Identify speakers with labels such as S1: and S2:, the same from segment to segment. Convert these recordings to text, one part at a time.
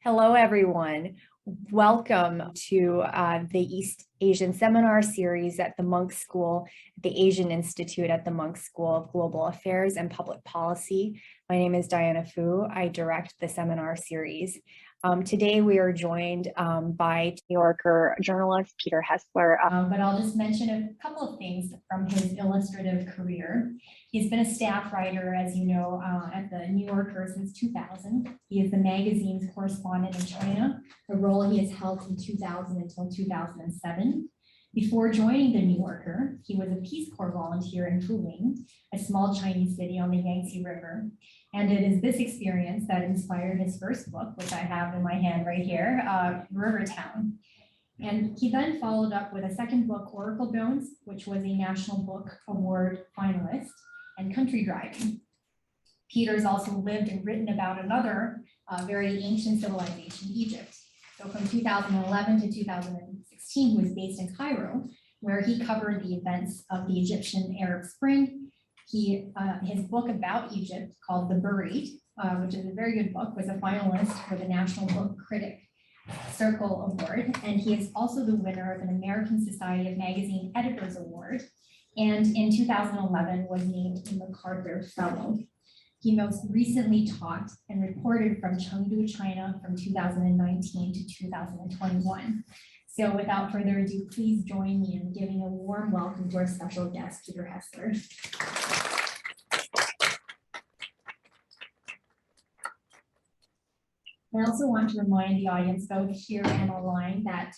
S1: Hello, everyone. Welcome to the East Asian Seminar Series at the Munk School, the Asian Institute at the Munk School of Global Affairs and Public Policy. My name is Diana Fu. I direct the seminar series. Today we are joined by New Yorker journalist Peter Hessler, but I'll just mention a couple of things from his illustrative career. He's been a staff writer, as you know, at the New Yorker since 2000. He is the magazine's correspondent in China, a role he has held from 2000 until 2007. Before joining the New Yorker, he was a Peace Corps volunteer in Fuling, a small Chinese city on the Yangtze River. And it is this experience that inspired his first book, which I have in my hand right here, Rivertown. And he then followed up with a second book, Oracle Bones, which was a National Book Award finalist, and Country Driving. Peter's also lived and written about another very ancient civilization, Egypt. So from 2011 to 2016, he was based in Cairo, where he covered the events of the Egyptian Arab Spring. His book about Egypt, called The Buried, which is a very good book, was a finalist for the National Book Critic Circle Award. And he is also the winner of an American Society of Magazine Editors Award. And in 2011 was named a MacArthur Fellow. He most recently taught and reported from Chengdu, China from 2019 to 2021. So without further ado, please join me in giving a warm welcome to our special guest, Peter Hessler. I also want to remind the audience, both here and online, that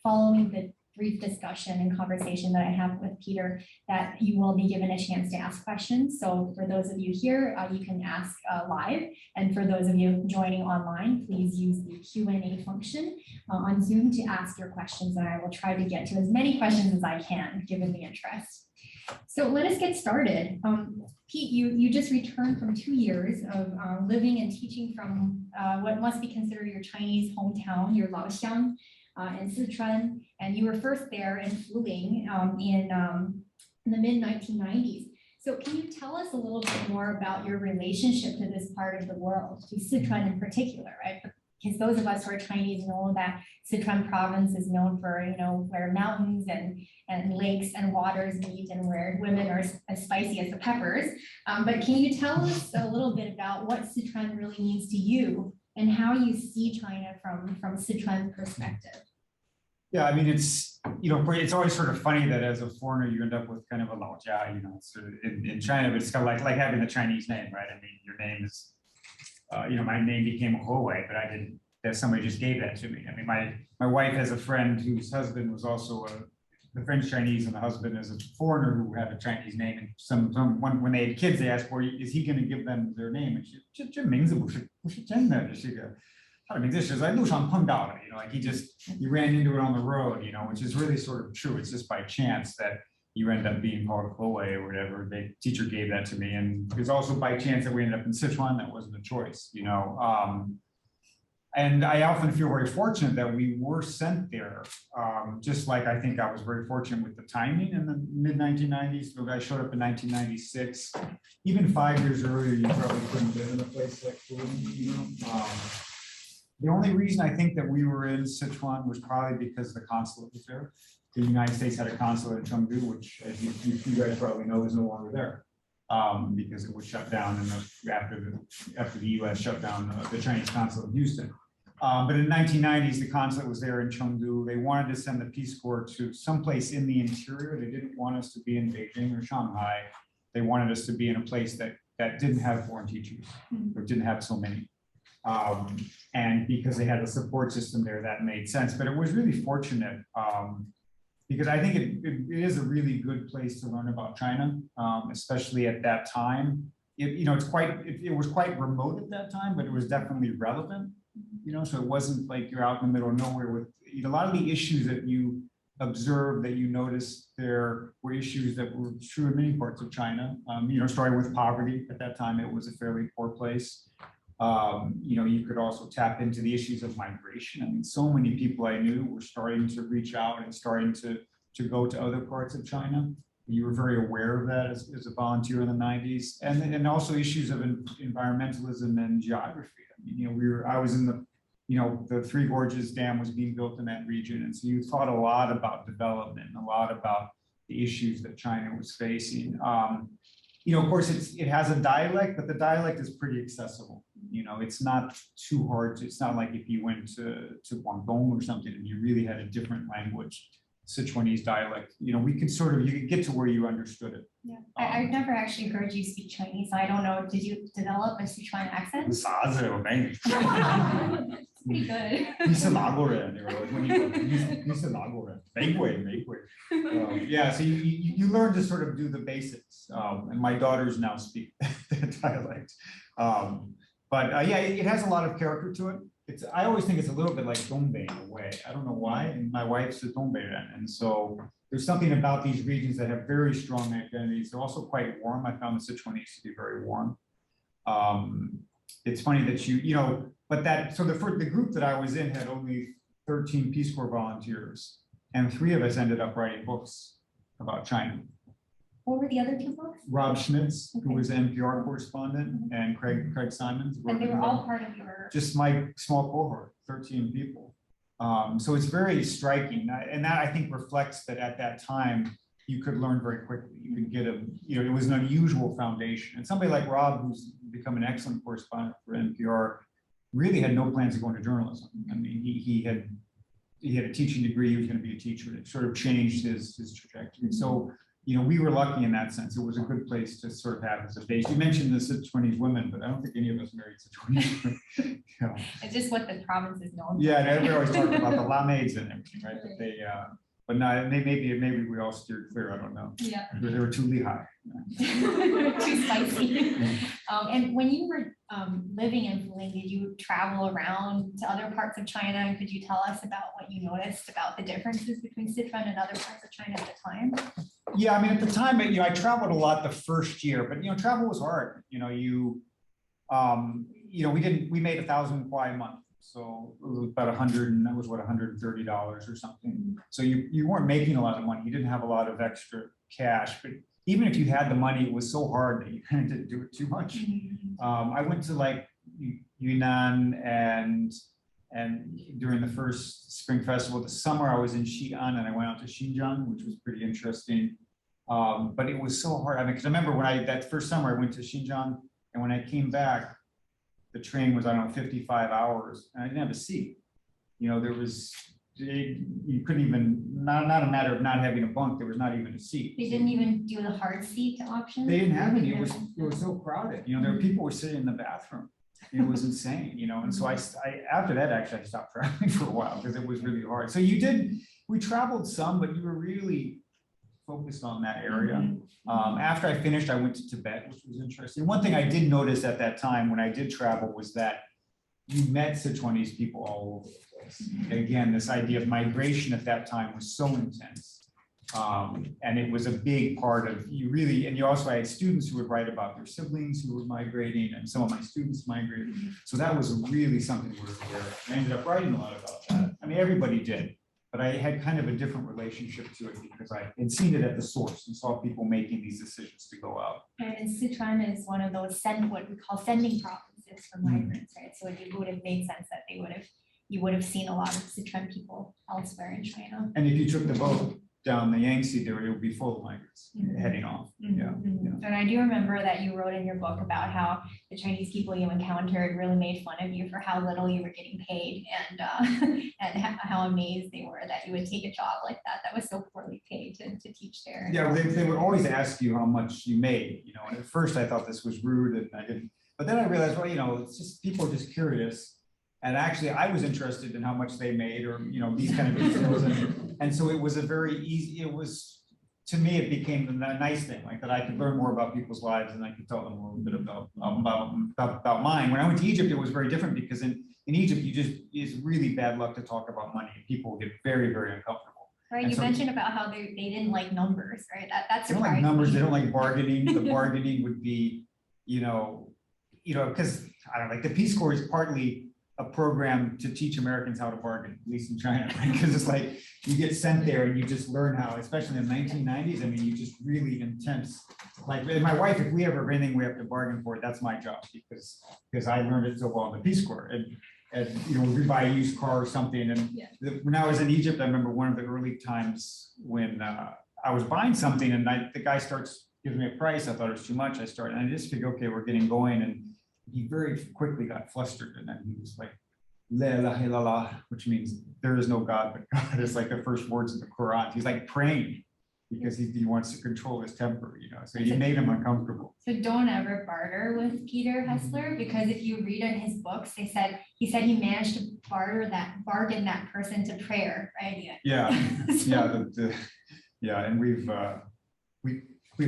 S1: following the brief discussion and conversation that I have with Peter, that you will be given a chance to ask questions. So for those of you here, you can ask live. And for those of you joining online, please use the Q&A function on Zoom to ask your questions, and I will try to get to as many questions as I can, given the interest. So let us get started. Pete, you just returned from 2 years of living and teaching from what must be considered your Chinese hometown, your Laoxiang, in Sichuan, and you were first there in Fuling in the mid-1990s. So can you tell us a little bit more about your relationship to this part of the world, to Sichuan in particular, right? Because those of us who are Chinese know that Sichuan province is known for, where mountains and lakes and waters meet, and where women are as spicy as the peppers. But can you tell us a little bit about what Sichuan really means to you and how you see China from Sichuan perspective?
S2: Yeah, I mean, it's always sort of funny that as a foreigner you end up with kind of a laojia, sort of in China, but it's kind of like having the Chinese name, right? I mean, your name is, my name became Huawei, but I didn't. That somebody just gave that to me. I mean, my wife has a friend whose husband was also the French Chinese, and the husband is a foreigner who had a Chinese name. And when they had kids, they asked, "Well, is he going to give them their name?" And she, 这名字不是真的，这是个。Like he ran into it on the road, which is really sort of true. It's just by chance that you end up being called Huawei or whatever. The teacher gave that to me, and it's also by chance that we ended up in Sichuan. That wasn't a choice, And I often feel very fortunate that we were sent there, just like I think I was very fortunate with the timing in the mid-1990s. The guy showed up in 1996. Even 5 years earlier, you probably couldn't live in a place like Fuling, The only reason I think that we were in Sichuan was probably because the consulate was there. The United States had a consulate in Chengdu, which, as you guys probably know, is no longer there because it was shut down after the U.S. shut down the Chinese consulate in Houston. But in the 1990s, the consulate was there in Chengdu. They wanted to send the Peace Corps to someplace in the interior. They didn't want us to be in Beijing or Shanghai. They wanted us to be in a place that didn't have foreign teachers or didn't have so many. And because they had a support system there, that made sense. But it was really fortunate because I think it is a really good place to learn about China, especially at that time. It was quite remote at that time, but it was definitely relevant. So it wasn't like you're out in the middle of nowhere with a lot of the issues that you observed, that you noticed there were issues that were true in many parts of China. Starting with poverty at that time, it was a fairly poor place. You could also tap into the issues of migration. I mean, so many people I knew were starting to reach out and starting to go to other parts of China. You were very aware of that as a volunteer in the 90s, and also issues of environmentalism and geography. I mean, I was in the the Three Gorges Dam was being built in that region. And so you thought a lot about development, a lot about the issues that China was facing. Of course, it has a dialect, but the dialect is pretty accessible. It's not too hard. It's not like if you went to Guangdong or something and you really had a different language, Sichuanese dialect. We could you could get to where you understood it.
S3: Yeah, I've never actually heard you speak Chinese, so I don't know. Did you develop a Sichuan accent? It's pretty good.
S2: 你是哪国人? They were like, when you said 哪国人? 美国, yeah, so you learn to sort of do the basics. And my daughters now speak that dialect. Yeah, it has a lot of character to it. I always think it's a little bit like Dongbei in a way. I don't know why. And my wife's a Dongbeiren. And so there's something about these regions that have very strong identities. They're also quite warm. I found the Sichuanese to be very warm. It's funny that the group that I was in had only 13 Peace Corps volunteers. And 3 of us ended up writing books about China.
S3: What were the other 2 books?
S2: Rob Schmitz, who was an NPR correspondent, and Craig Simons.
S3: And they were all part of your...
S2: Just my small cohort, 13 people. So it's very striking. And that I think reflects that at that time, you could learn very quickly. You could get it was an unusual foundation. And somebody like Rob, who's become an excellent correspondent for NPR, really had no plans of going to journalism. I mean, he had a teaching degree, he was going to be a teacher. It sort of changed his trajectory. So we were lucky in that sense. It was a good place to sort of have as a base. You mentioned the Sichuanese women, but I don't think any of us married Sichuanese women.
S3: It's just what the province is known for.
S2: Yeah, and everybody always talked about the lamaids and everything, right? But no, maybe we all steered clear. I don't know.
S3: Yeah.
S2: They were too lehigh.
S3: Too spicy. And when you were living in Fuling, did you travel around to other parts of China? And could you tell us about what you noticed about the differences between Sichuan and other parts of China at the time?
S2: Yeah, I mean, at the time, I traveled a lot the first year, but travel was hard. We made 1,000 kwai a month. So it was about $130 or something. So you weren't making a lot of money. You didn't have a lot of extra cash, but even if you had the money, it was so hard that you kind of didn't do it too much. I went to like Yunnan and during the first spring festival, the summer I was in Xi'an and I went out to Xinjiang, which was pretty interesting. But it was so hard. I mean, because I remember when that first summer I went to Xinjiang and when I came back, the train was, 55 hours and I didn't have a seat. You couldn't even, not a matter of not having a bunk, there was not even a seat.
S3: They didn't even do the hard seat option?
S2: They didn't have any, it was so crowded. There were people were sitting in the bathroom. It was insane, and so I after that, actually, I stopped traveling for a while because it was really hard. So we traveled some, but you were really focused on that area. After I finished, I went to Tibet, which was interesting. One thing I did notice at that time when I did travel was that you met Sichuanese people all over the place. Again, this idea of migration at that time was so intense. And it was a big part of you also had students who would write about their siblings who were migrating, and some of my students migrated. So that was really something where I ended up writing a lot about that. I mean, everybody did, but I had kind of a different relationship to it because I had seen it at the source and saw people making these decisions to go out.
S3: And Sichuan is one of those what we call sending provinces for migrants, right? So it would have made sense that you would have seen a lot of Sichuan people elsewhere in China.
S2: And if you took the boat down the Yangtze there, it would be full of migrants heading off. Yeah.
S3: And I do remember that you wrote in your book about how the Chinese people you encountered really made fun of you for how little you were getting paid and how amazed they were that you would take a job like that was so poorly paid to teach there.
S2: Yeah, they would always ask you how much you made, and at first I thought this was rude and I didn't, but then I realized, it's just people are just curious. And actually, I was interested in how much they made, or these kind of details, and so it was to me it became a nice thing, like that I could learn more about people's lives and I could tell them a little bit about mine. When I went to Egypt, it was very different because in Egypt, it's really bad luck to talk about money. People get very, very uncomfortable.
S3: Right, and you mentioned about how they didn't like numbers, right? That's
S2: they don't like numbers. They don't like bargaining. The bargaining would be, because I don't know, like the Peace Corps is partly a program to teach Americans how to bargain, at least in China, right? Because it's like you get sent there and you just learn how, especially in the 1990s. I mean, you just really intense. Like my wife, if we ever have anything we have to bargain for, that's my job because I learned it so well in the Peace Corps. and we buy a used car or something. And
S3: Yeah.
S2: when I was in Egypt, I remember one of the early times when I was buying something and the guy gives me a price. I thought it was too much. And I just figured, okay, we're getting going. And he very quickly got flustered. And then he was like, La ilaha illallah, which means there is no God but God. It's like the first words of the Quran. He's like praying because he wants to control his temper, so you made him uncomfortable.
S3: So don't ever barter with Peter Hessler, because if you read in his books, he said he managed to bargain that person to prayer, right?
S2: Yeah,
S3: So-
S2: yeah, and we've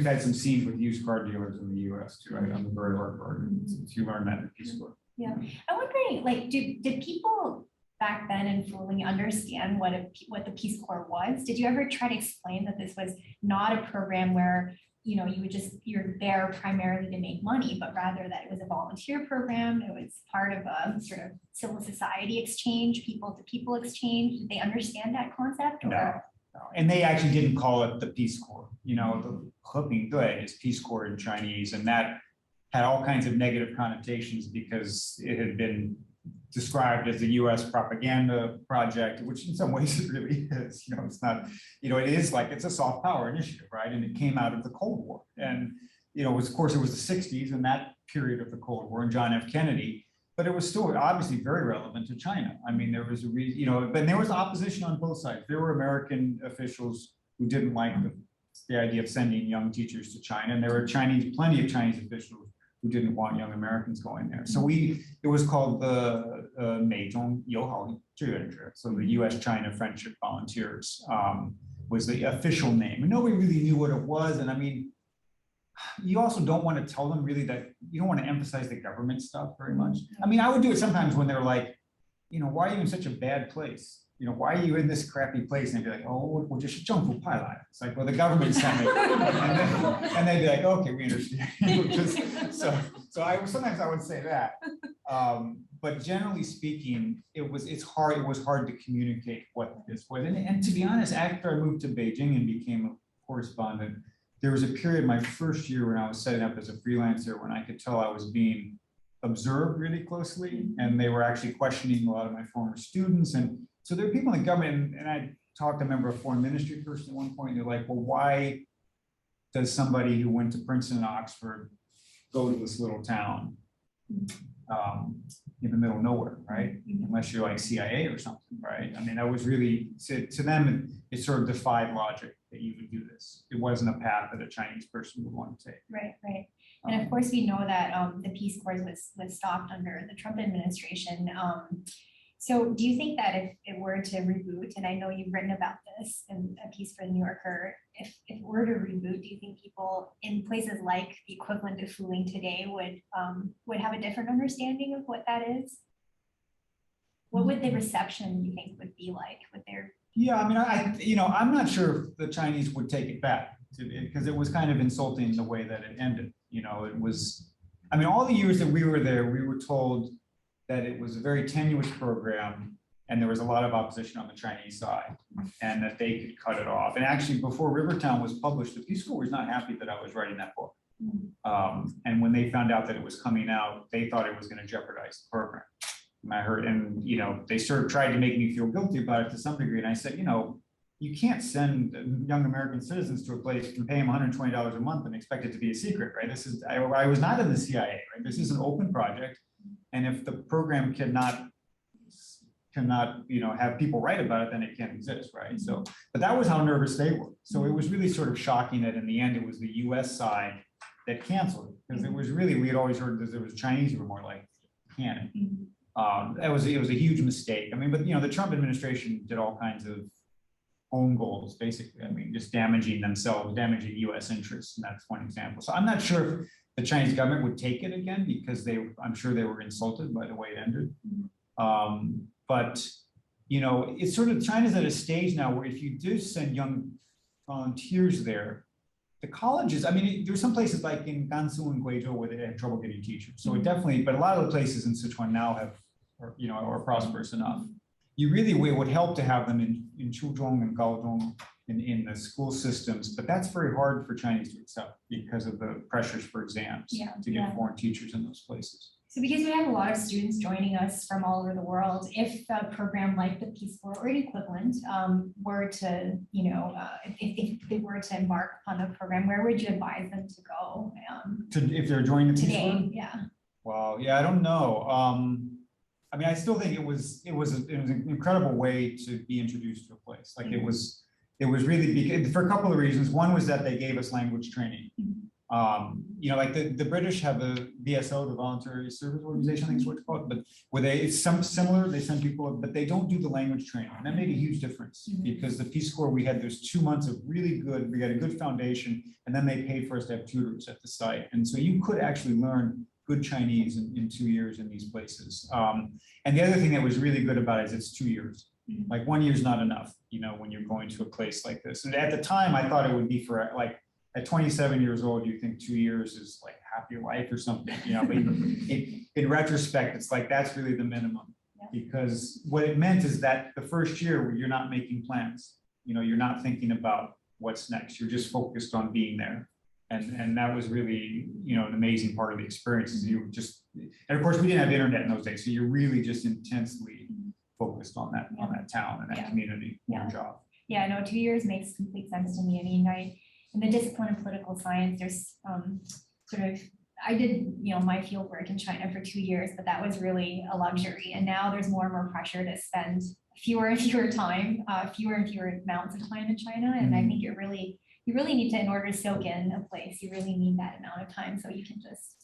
S2: had some scenes with used car dealers in the U.S. too, right? On the very hard bargain. You learn that in Peace Corps.
S3: Yeah, I'm wondering, like, did people back then in Fuling understand what the Peace Corps was? Did you ever try to explain that this was not a program where you're there primarily to make money, but rather that it was a volunteer program? It was part of a sort of civil society exchange, people to people exchange. Did they understand that concept?
S2: No. And they actually didn't call it the Peace Corps. The Heping Dui is Peace Corps in Chinese, and that had all kinds of negative connotations because it had been described as a U.S. propaganda project, which in some ways it really is. It's not, it is like it's a soft power initiative, right? And it came out of the Cold War. And, of course, it was the 60s and that period of the Cold War and John F. Kennedy, but it was still obviously very relevant to China. I mean, there was a reason, but there was opposition on both sides. There were American officials who didn't like the idea of sending young teachers to China, and there were plenty of Chinese officials who didn't want young Americans going there. So it was called the Meizhong Youhao Zhiyuanzhi. So the U.S.-China Friendship Volunteers was the official name. And nobody really knew what it was. And I mean, you also don't want to tell them really that you don't want to emphasize the government stuff very much. I mean, I would do it sometimes when they're like, why are you in such a bad place? Why are you in this crappy place? And they'd be like, oh, well, just It's like, well, the government sent me. And they'd be like, okay, we understand. So sometimes I would say that. But generally speaking, it was hard to communicate what this was. And to be honest, after I moved to Beijing and became a correspondent, there was a period my first year when I was setting up as a freelancer when I could tell I was being observed really closely, and they were actually questioning a lot of my former students. And so there are people in the government, and I talked to a member of foreign ministry person at one point, and they're like, well, why does somebody who went to Princeton and Oxford go to this little town in the middle of nowhere, right? Unless you're like CIA or something, right? I mean, that was really, to them, it sort of defied logic that you would do this. It wasn't a path that a Chinese person would want to take.
S3: Right. And of course, we know that the Peace Corps was stopped under the Trump administration. So do you think that if it were to reboot, and I know you've written about this in a piece for the New Yorker, if it were to reboot, do you think people in places like the equivalent of Fuling today would have a different understanding of what that is? What would the reception, you think, would be like?
S2: Yeah, I mean, I'm not sure if the Chinese would take it back because it was kind of insulting the way that it ended. It was, I mean, all the years that we were there, we were told that it was a very tenuous program and there was a lot of opposition on the Chinese side and that they could cut it off. And actually, before Rivertown was published, the Peace Corps was not happy that I was writing that book. And when they found out that it was coming out, they thought it was going to jeopardize the program. And I heard, and they sort of tried to make me feel guilty about it to some degree. And I said, you can't send young American citizens to a place and pay them $120 a month and expect it to be a secret, right? I was not in the CIA, right? This is an open project. And if the program cannot have people write about it, then it can't exist, right? So, but that was how nervous they were. So it was really sort of shocking that in the end, it was the US side that canceled it. Because it was really, we had always heard that there was Chinese who were more like, can it? It was a huge mistake. I mean, but the Trump administration did all kinds of own goals, basically. I mean, just damaging themselves, damaging US interests, and that's one example. So I'm not sure if the Chinese government would take it again because I'm sure they were insulted by the way it ended. But it's sort of, China's at a stage now where if you do send young volunteers there, the colleges, I mean, there's some places like in Gansu and Guizhou where they have trouble getting teachers. So it definitely, but a lot of the places in Sichuan now are prosperous enough. It would help to have them in Chuzhong and Gaozhong in the school systems, but that's very hard for Chinese to accept because of the pressures for exams to get foreign teachers in those places.
S3: So because we have a lot of students joining us from all over the world, if a program like the Peace Corps or an equivalent were to, if they were to embark on a program, where would you advise them to go
S2: If they're joining the Peace Corps?
S3: today? Yeah.
S2: Wow, yeah, I don't know. I mean, I still think it was an incredible way to be introduced to a place. Like it was really for a couple of reasons. One was that they gave us language training. Like the British have a VSO, the Voluntary Service Organization, I think is what it's called, but where it's some similar, they send people, but they don't do the language training. And that made a huge difference because the Peace Corps, we had those 2 months of really good, we got a good foundation, and then they paid for us to have tutors at the site. And so you could actually learn good Chinese in 2 years in these places. And the other thing that was really good about it is it's 2 years. Like 1 year is not enough, when you're going to a place like this. And at the time, I thought it would be for like, at 27 years old, you think 2 years is like half your life or something, but in retrospect, it's like, that's really the minimum. Because what it meant is that the first year you're not making plans, you're not thinking about what's next. You're just focused on being there. And that was really, an amazing part of the experience is you just, and of course we didn't have internet in those days. So you're really just intensely focused on that town and that community, your job.
S3: Yeah, no, 2 years makes complete sense to me. I mean, in the discipline of political science, there's I did, my field work in China for 2 years, but that was really a luxury. And now there's more and more pressure to spend fewer and fewer amounts of time in China. And I think you really need to, in order to soak in a place, you really need that amount of time so you can just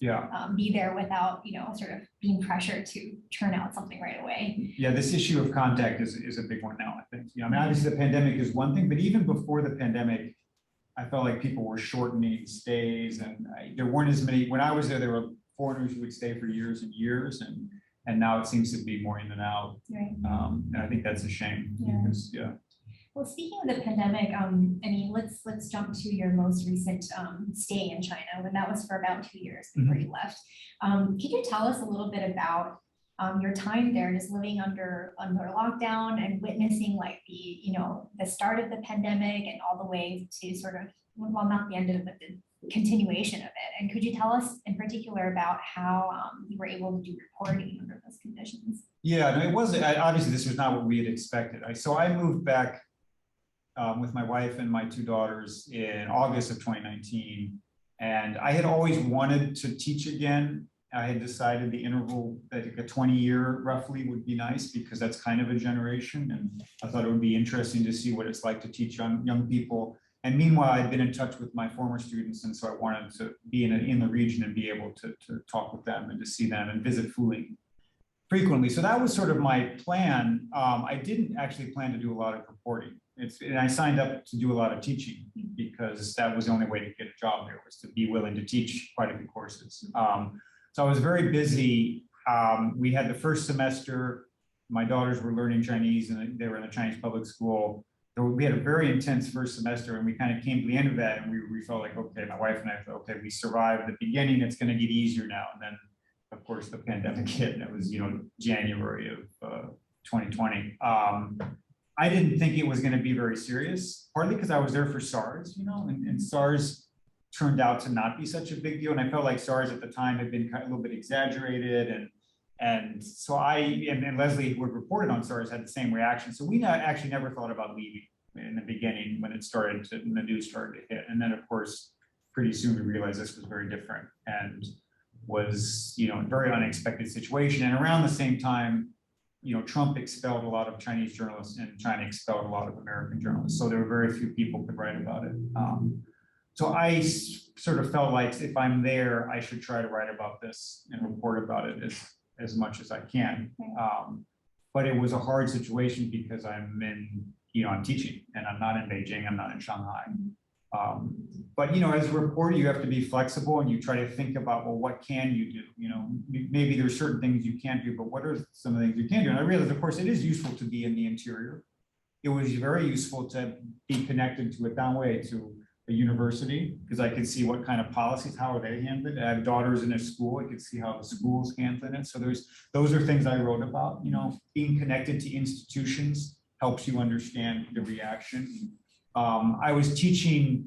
S3: be there without, sort of being pressured to churn out something right away.
S2: Yeah, this issue of contact is a big one now, I think. I mean, obviously the pandemic is one thing, but even before the pandemic, I felt like people were shortening stays, and there weren't as many. When I was there were foreigners who would stay for years and years, and now it seems to be more in and out.
S3: Right.
S2: And I think that's a shame. Because,
S3: Well, speaking of the pandemic, I mean, let's jump to your most recent stay in China, when that was for about 2 years before you left. Could you tell us a little bit about your time there, just living under lockdown and witnessing like the start of the pandemic and all the way to sort of, well, not the end of it, but the continuation of it. And could you tell us in particular about how you were able to do reporting under those conditions?
S2: Yeah, no, it wasn't. Obviously, this was not what we had expected. So I moved back with my wife and my 2 daughters in August of 2019, and I had always wanted to teach again. I had decided the interval, that a 20-year roughly would be nice because that's kind of a generation. And I thought it would be interesting to see what it's like to teach young people. And meanwhile, I'd been in touch with my former students. And so I wanted to be in the region and be able to talk with them and to see them and visit Fuling frequently. So that was sort of my plan. I didn't actually plan to do a lot of reporting. And I signed up to do a lot of teaching because that was the only way to get a job there, was to be willing to teach quite a few courses. So I was very busy. We had the first semester, my daughters were learning Chinese and they were in a Chinese public school. So we had a very intense first semester, and we kind of came to the end of that, and we felt like, okay, my wife and I thought, okay, we survived the beginning, it's going to get easier now. And then, of course, the pandemic hit, and it was, January of 2020. I didn't think it was going to be very serious, partly because I was there for SARS, and SARS turned out to not be such a big deal. And I felt like SARS at the time had been a little bit exaggerated. And so and Leslie, who had reported on SARS, had the same reaction. So we actually never thought about leaving in the beginning when the news started to hit. And then, of course, pretty soon we realized this was very different and was, a very unexpected situation. And around the same time, Trump expelled a lot of Chinese journalists and China expelled a lot of American journalists. So there were very few people who could write about it. So I sort of felt like if I'm there, I should try to write about this and report about it as much as I can. But it was a hard situation because I'm teaching and I'm not in Beijing, I'm not in Shanghai. But as a reporter, you have to be flexible and you try to think about, well, what can you do? Maybe there's certain things you can't do, but what are some of the things you can do? And I realized, of course, it is useful to be in the interior. It was very useful to be connected to a university, because I could see what kind of policies, how are they handling it. I have daughters in a school, I could see how the school's handling it. So those are things I wrote about, being connected to institutions helps you understand the reaction. I was teaching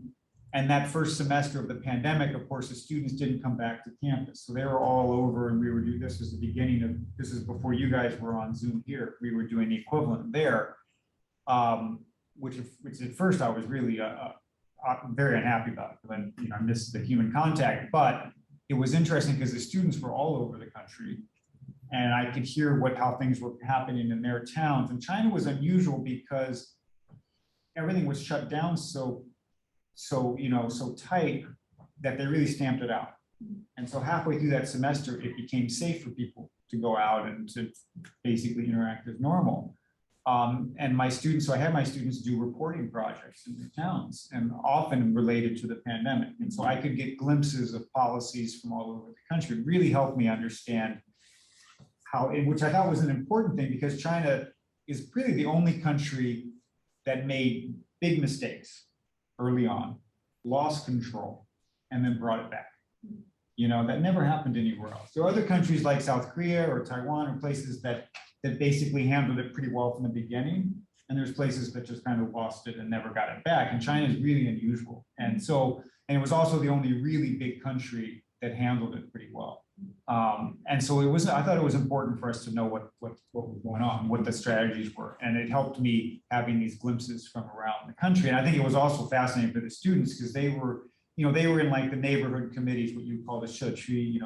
S2: And that first semester of the pandemic, of course, the students didn't come back to campus. So they were all over and we were doing, this was the beginning of, this is before you guys were on Zoom here. We were doing the equivalent there, which at first I was really very unhappy about, because I missed the human contact. But it was interesting because the students were all over the country and I could hear how things were happening in their towns. And China was unusual because everything was shut down so tight that they really stamped it out. And so halfway through that semester, it became safe for people to go out and to basically interact as normal. And my students, so I had my students do reporting projects in the towns and often related to the pandemic. And so I could get glimpses of policies from all over the country. It really helped me understand which I thought was an important thing, because China is really the only country that made big mistakes early on, lost control, and then brought it back. That never happened anywhere else. There are other countries like South Korea or Taiwan or places that basically handled it pretty well from the beginning. And there's places that just kind of lost it and never got it back. And China is really unusual. And it was also the only really big country that handled it pretty well. And so I thought it was important for us to know what was going on, what the strategies were. And it helped me having these glimpses from around the country. And I think it was also fascinating for the students because they were in like the neighborhood committees, what you call the shechi.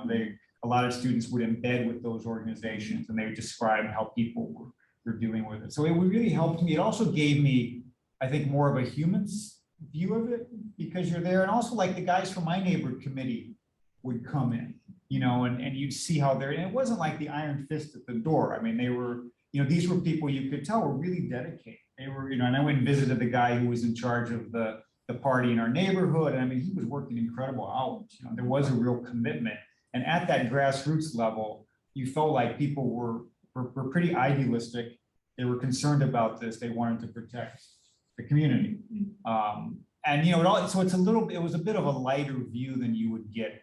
S2: A lot of students would embed with those organizations and they would describe how people were dealing with it. So it really helped me. It also gave me, I think, more of a human's view of it because you're there. And also like the guys from my neighborhood committee would come in, and you'd see how and it wasn't like the iron fist at the door. I mean, they were, these were people you could tell were really dedicated. They were, and I went and visited the guy who was in charge of the party in our neighborhood. And I mean, he was working incredible hours. There was a real commitment. And at that grassroots level, you felt like people were pretty idealistic. They were concerned about this. They wanted to protect the community. So it was a bit of a lighter view than you would get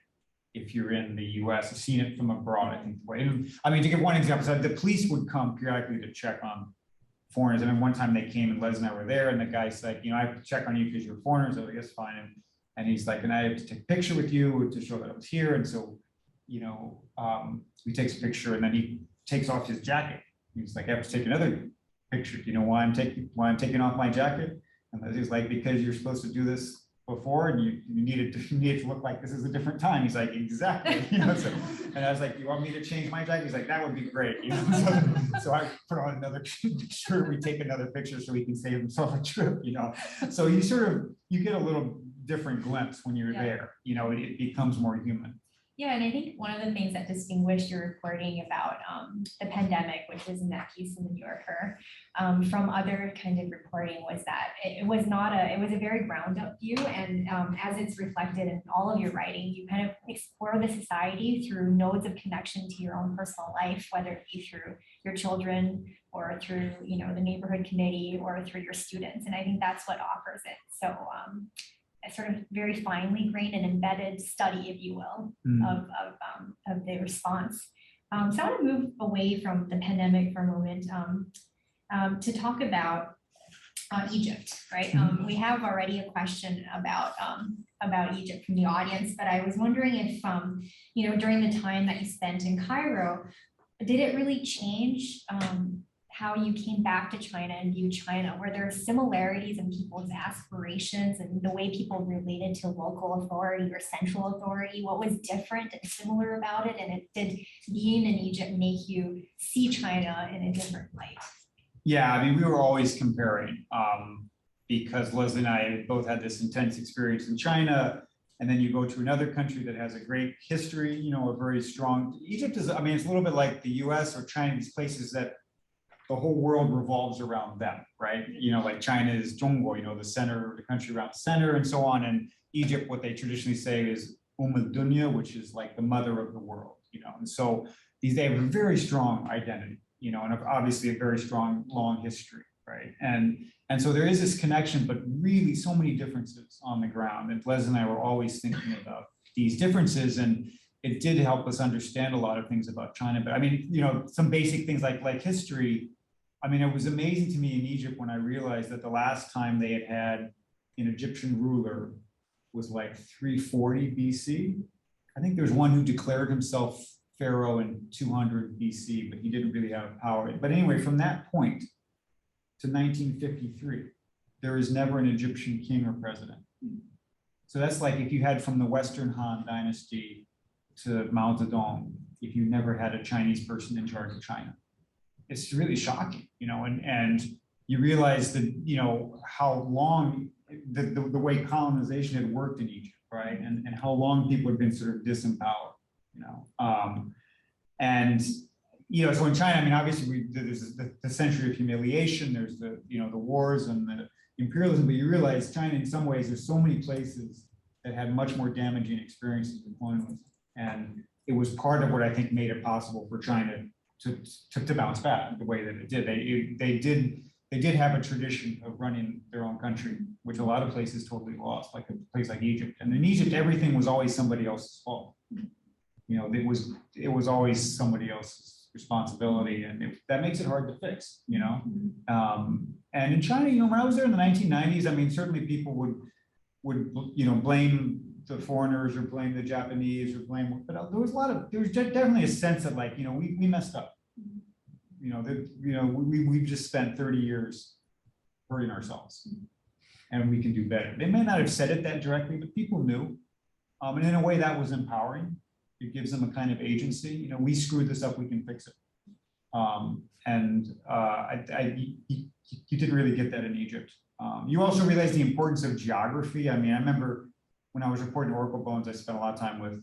S2: if you're in the US. I've seen it from abroad, I think. I mean, to give one example, so the police would come periodically to check on foreigners. I mean, one time they came and Les and I were there and the guy's like, I have to check on you because you're foreigners. I was like, that's fine. And he's like, and I have to take a picture with you to show that I was here. And so, he takes a picture and then he takes off his jacket. He's like, I have to take another picture. Do you know why I'm taking off my jacket? And he's like, because you're supposed to do this before and you needed to look like this is a different time. He's like, exactly. And I was like, you want me to change my jacket? He's like, that would be great. So I put on another shirt, we take another picture so he can save himself a trip, So you get a little different glimpse when you're there, it becomes more human.
S3: Yeah, and I think one of the things that distinguished your reporting about the pandemic, which was in that piece in the New Yorker, from other kind of reporting was that it was a very ground up view. And as it's reflected in all of your writing, you kind of explore the society through nodes of connection to your own personal life, whether it be through your children or through, the neighborhood committee or through your students. And I think that's what offers it. So a sort of very finely grained and embedded study, if you will, of the response. So I want to move away from the pandemic for a moment to talk about Egypt, right? We have already a question about Egypt from the audience, but I was wondering if, during the time that you spent in Cairo, did it really change how you came back to China and viewed China? Were there similarities in people's aspirations and the way people related to local authority or central authority? What was different and similar about it? And did being in Egypt make you see China in a different light?
S2: Yeah, I mean, we were always comparing because Leslie and I both had this intense experience in China. And then you go to another country that has a great history, a very strong, Egypt is, I mean, it's a little bit like the US or China, these places that the whole world revolves around them, right? Like China is Zhongguo, the center, the country around the center and so on. And Egypt, what they traditionally say is Dunya, which is like the mother of the world, And so they have a very strong identity, and obviously a very strong, long history, right? And so there is this connection, but really so many differences on the ground. And Les and I were always thinking about these differences, and it did help us understand a lot of things about China. But I mean, some basic things like history. I mean, it was amazing to me in Egypt when I realized that the last time they had an Egyptian ruler was like 340 BC. I think there's one who declared himself pharaoh in 200 BC, but he didn't really have power. But anyway, from that point to 1953, there is never an Egyptian king or president. So that's like if you had from the Western Han dynasty to Mao Zedong, if you never had a Chinese person in charge of China. It's really shocking, you know, and you realize that, you know, how long the way colonization had worked in Egypt, right? And how long people had been sort of disempowered, you know. And, you know, so in China, I mean, obviously there's the century of humiliation, there's the, you know, the wars and the imperialism, but you realize China in some ways, there's so many places that had much more damaging experiences with colonialism. And it was part of what I think made it possible for China to bounce back the way that it did. They did have a tradition of running their own country, which a lot of places totally lost, like a place like Egypt. And in Egypt, everything was always somebody else's fault. You know, it was always somebody else's responsibility, and that makes it hard to fix, you know. And in China, you know, when I was there in the 1990s, I mean, certainly people would you know, blame the foreigners or blame the Japanese or blame, but there was definitely a sense that, like, you know, we messed up. You know, we've just spent 30 years hurting ourselves, and we can do better. They may not have said it that directly, but people knew. And in a way that was empowering. It gives them a kind of agency. You know, we screwed this up, we can fix it. You didn't really get that in Egypt. You also realize the importance of geography. I mean, I remember when I was reporting Oracle Bones, I spent a lot of time with,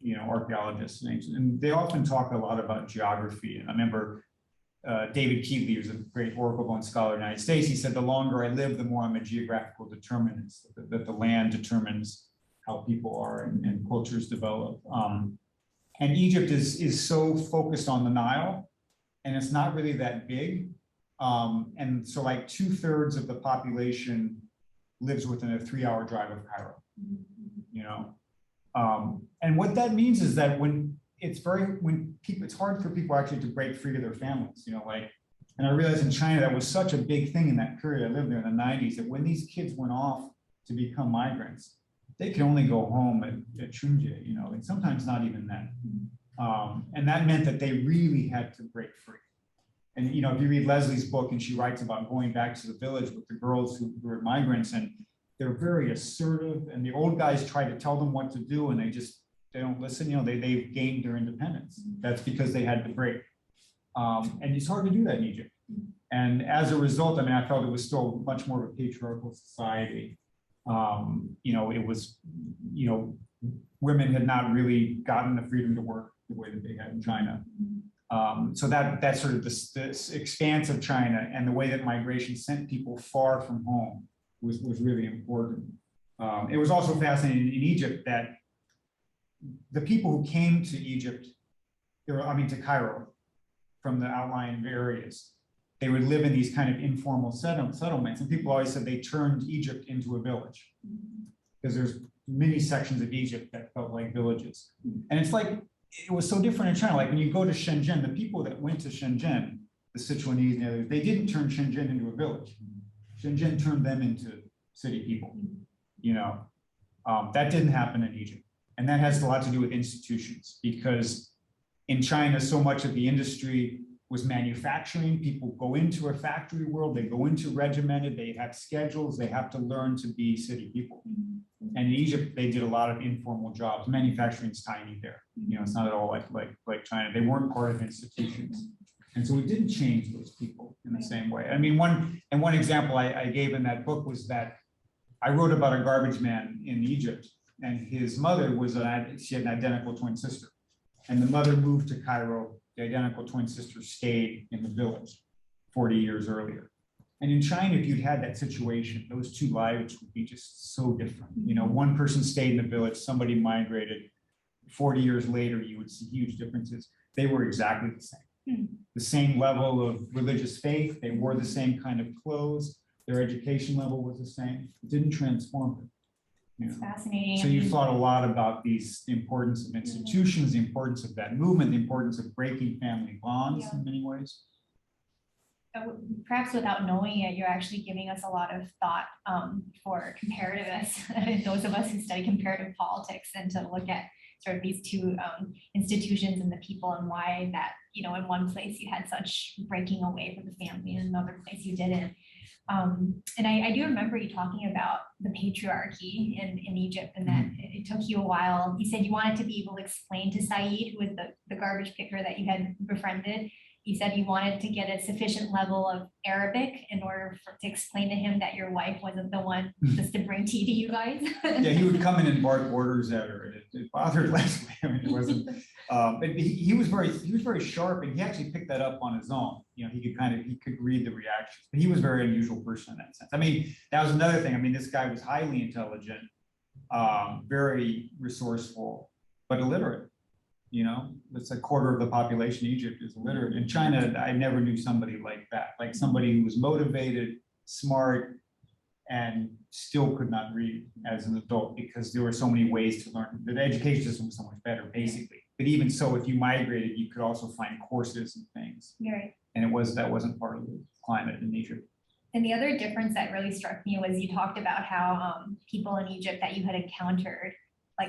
S2: you know, archaeologists, and they often talk a lot about geography. And I remember David Keeley, who's a great Oracle Bones scholar in the United States, he said, the longer I live, the more I'm a geographical determinant, that the land determines how people are and cultures develop. And Egypt is so focused on the Nile, and it's not really that big. And so like 2/3 of the population lives within a 3-hour drive of Cairo, you know? And what that means is that it's hard for people actually to break free to their families, you know, like, and I realized in China, that was such a big thing in that period. I lived there in the 90s, that when these kids went off to become migrants, they could only go home at Chunje, you know, and sometimes not even that. And that meant that they really had to break free. And, you know, if you read Leslie's book, and she writes about going back to the village with the girls who were migrants, and they're very assertive, and the old guys try to tell them what to do, and they don't listen, you know, they've gained their independence. That's because they had to break. And it's hard to do that in Egypt. And as a result, I mean, I felt it was still much more of a patriarchal society. You know, it was, you know, women had not really gotten the freedom to work the way that they had in China. So that's sort of this expanse of China, and the way that migration sent people far from home was really important. It was also fascinating in Egypt that the people who came to Egypt, to Cairo from the outlying areas, they would live in these kind of informal settlements, and people always said they turned Egypt into a village, because there's many sections of Egypt that felt like villages. And it's like, it was so different in China. Like when you go to Shenzhen, the people that went to Shenzhen, the Sichuanese and others, they didn't turn Shenzhen into a village. Shenzhen turned them into city people, you know. That didn't happen in Egypt. And that has a lot to do with institutions, because in China, so much of the industry was manufacturing. People go into a factory world, they go into regimented, they have schedules, they have to learn to be city people. And in Egypt, they did a lot of informal jobs. Manufacturing is tiny there. You know, it's not at all like China. They weren't part of institutions. And so we didn't change those people in the same way. I mean, one example I gave in that book was that I wrote about a garbage man in Egypt, and his mother she had an identical twin sister. And the mother moved to Cairo. The identical twin sister stayed in the village 40 years earlier. And in China, if you'd had that situation, those two lives would be just so different. You know, one person stayed in the village, somebody migrated. 40 years later, you would see huge differences. They were exactly the same. The same level of religious faith, they wore the same kind of clothes, their education level was the same. It didn't transform them. You know?
S3: It's fascinating.
S2: So you thought a lot about the importance of institutions, the importance of that movement, the importance of breaking family bonds in many ways.
S3: perhaps without knowing it, you're actually giving us a lot of thought for comparativists, those of us who study comparative politics, and to look at sort of these two institutions and the people, and why that, in one place you had such breaking away from the family, and another place you didn't. And I do remember you talking about the patriarchy in Egypt, and that it took you a while. You said you wanted to be able to explain to Said, who was the garbage picker that you had befriended. You said you wanted to get a sufficient level of Arabic in order to explain to him that your wife wasn't the one just to bring tea to you guys.
S2: Yeah, he would come in and bark orders at her, and it bothered Leslie. I mean, it wasn't. But he was very sharp, and he actually picked that up on his own. He could read the reactions. But he was a very unusual person in that sense. I mean, that was another thing. I mean, this guy was highly intelligent, very resourceful, but illiterate. It's a quarter of the population in Egypt is illiterate. In China, I never knew somebody like that, like somebody who was motivated, smart, and still could not read as an adult, because there were so many ways to learn. The education system was so much better, basically. But even so, if you migrated, you could also find courses and things.
S3: Right.
S2: And that wasn't part of the climate in Egypt.
S3: And the other difference that really struck me was you talked about how people in Egypt that you had encountered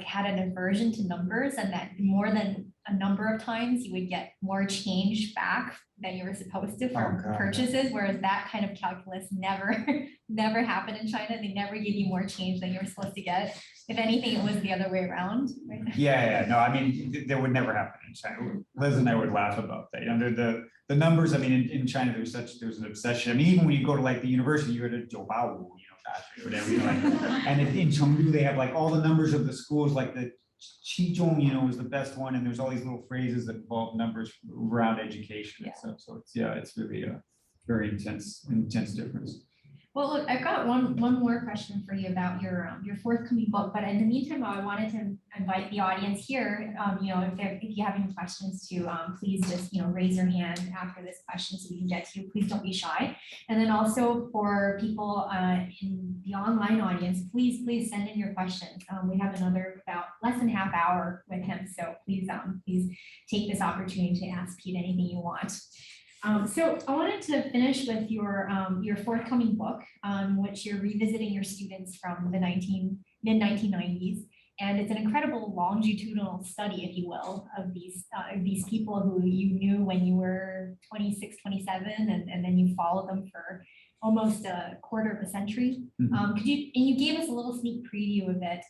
S3: had an aversion to numbers, and that more than a number of times you would get more change back than you were supposed to from purchases, whereas that kind of calculus never happened in China. They never give you more change than you were supposed to get. If anything, it was the other way around. Right?
S2: Yeah. No, I mean, that would never happen in China. Liz and I would laugh about that. The numbers, I mean, in China, there's an obsession. I mean, even when you go to the university, you go to Zhoubao, whatever, and in Chengdu, they have all the numbers of the schools, the Qizhong, is the best one, and there's all these little phrases that involve numbers around education. Yeah. So it's really a very intense difference.
S3: Well, look, I've got one more question for you about your forthcoming book, but in the meantime, I wanted to invite the audience here. If you have any questions, to please just raise your hand after this question so we can get to you. Please don't be shy. And then also for people in the online audience, please send in your questions. We have another about less than half hour with him, so please take this opportunity to ask Pete anything you want. So I wanted to finish with your forthcoming book, which you're revisiting your students from the mid-1990s, and it's an incredible longitudinal study, if you will, of these people who you knew when you were 26, 27, and then you followed them for almost a quarter of a century. And you gave us a little sneak preview of it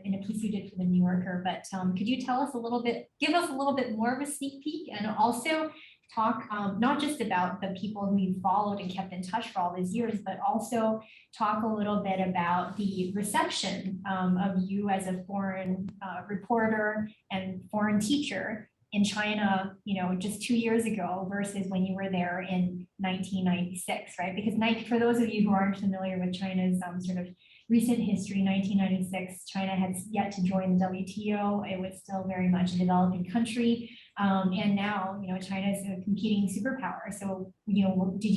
S3: in a piece you did for the New Yorker, but could you give us a little bit more of a sneak peek, and also talk not just about the people who you followed and kept in touch for all these years, but also talk a little bit about the reception of you as a foreign reporter and foreign teacher in China, just 2 years ago versus when you were there in 1996, right? Because for those of you who aren't familiar with China's sort of recent history, 1996, China had yet to join the WTO. It was still very much a developing country. And now, China is a competing superpower. So, did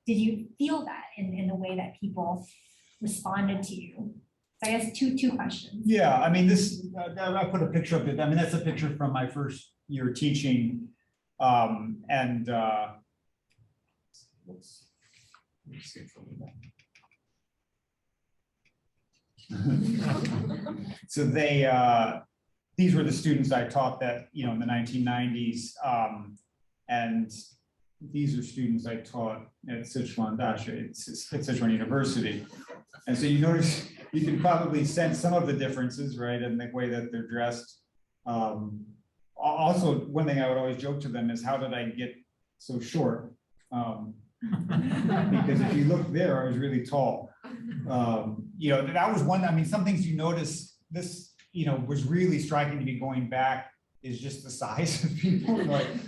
S3: you feel that in the way that people responded to you? So I guess two questions.
S2: Yeah, I mean, I put a picture of it. I mean, that's a picture from my first year teaching. Let's see if so these were the students I taught that, in the 1990s. And these are students I taught at Sichuan University. And so you notice, you can probably sense some of the differences, right? And the way that they're dressed. Also, one thing I would always joke to them is, how did I get so short? Because if you look there, I was really tall. That was one, I mean, some things you notice, this, was really striking to me going back, is just the size of people.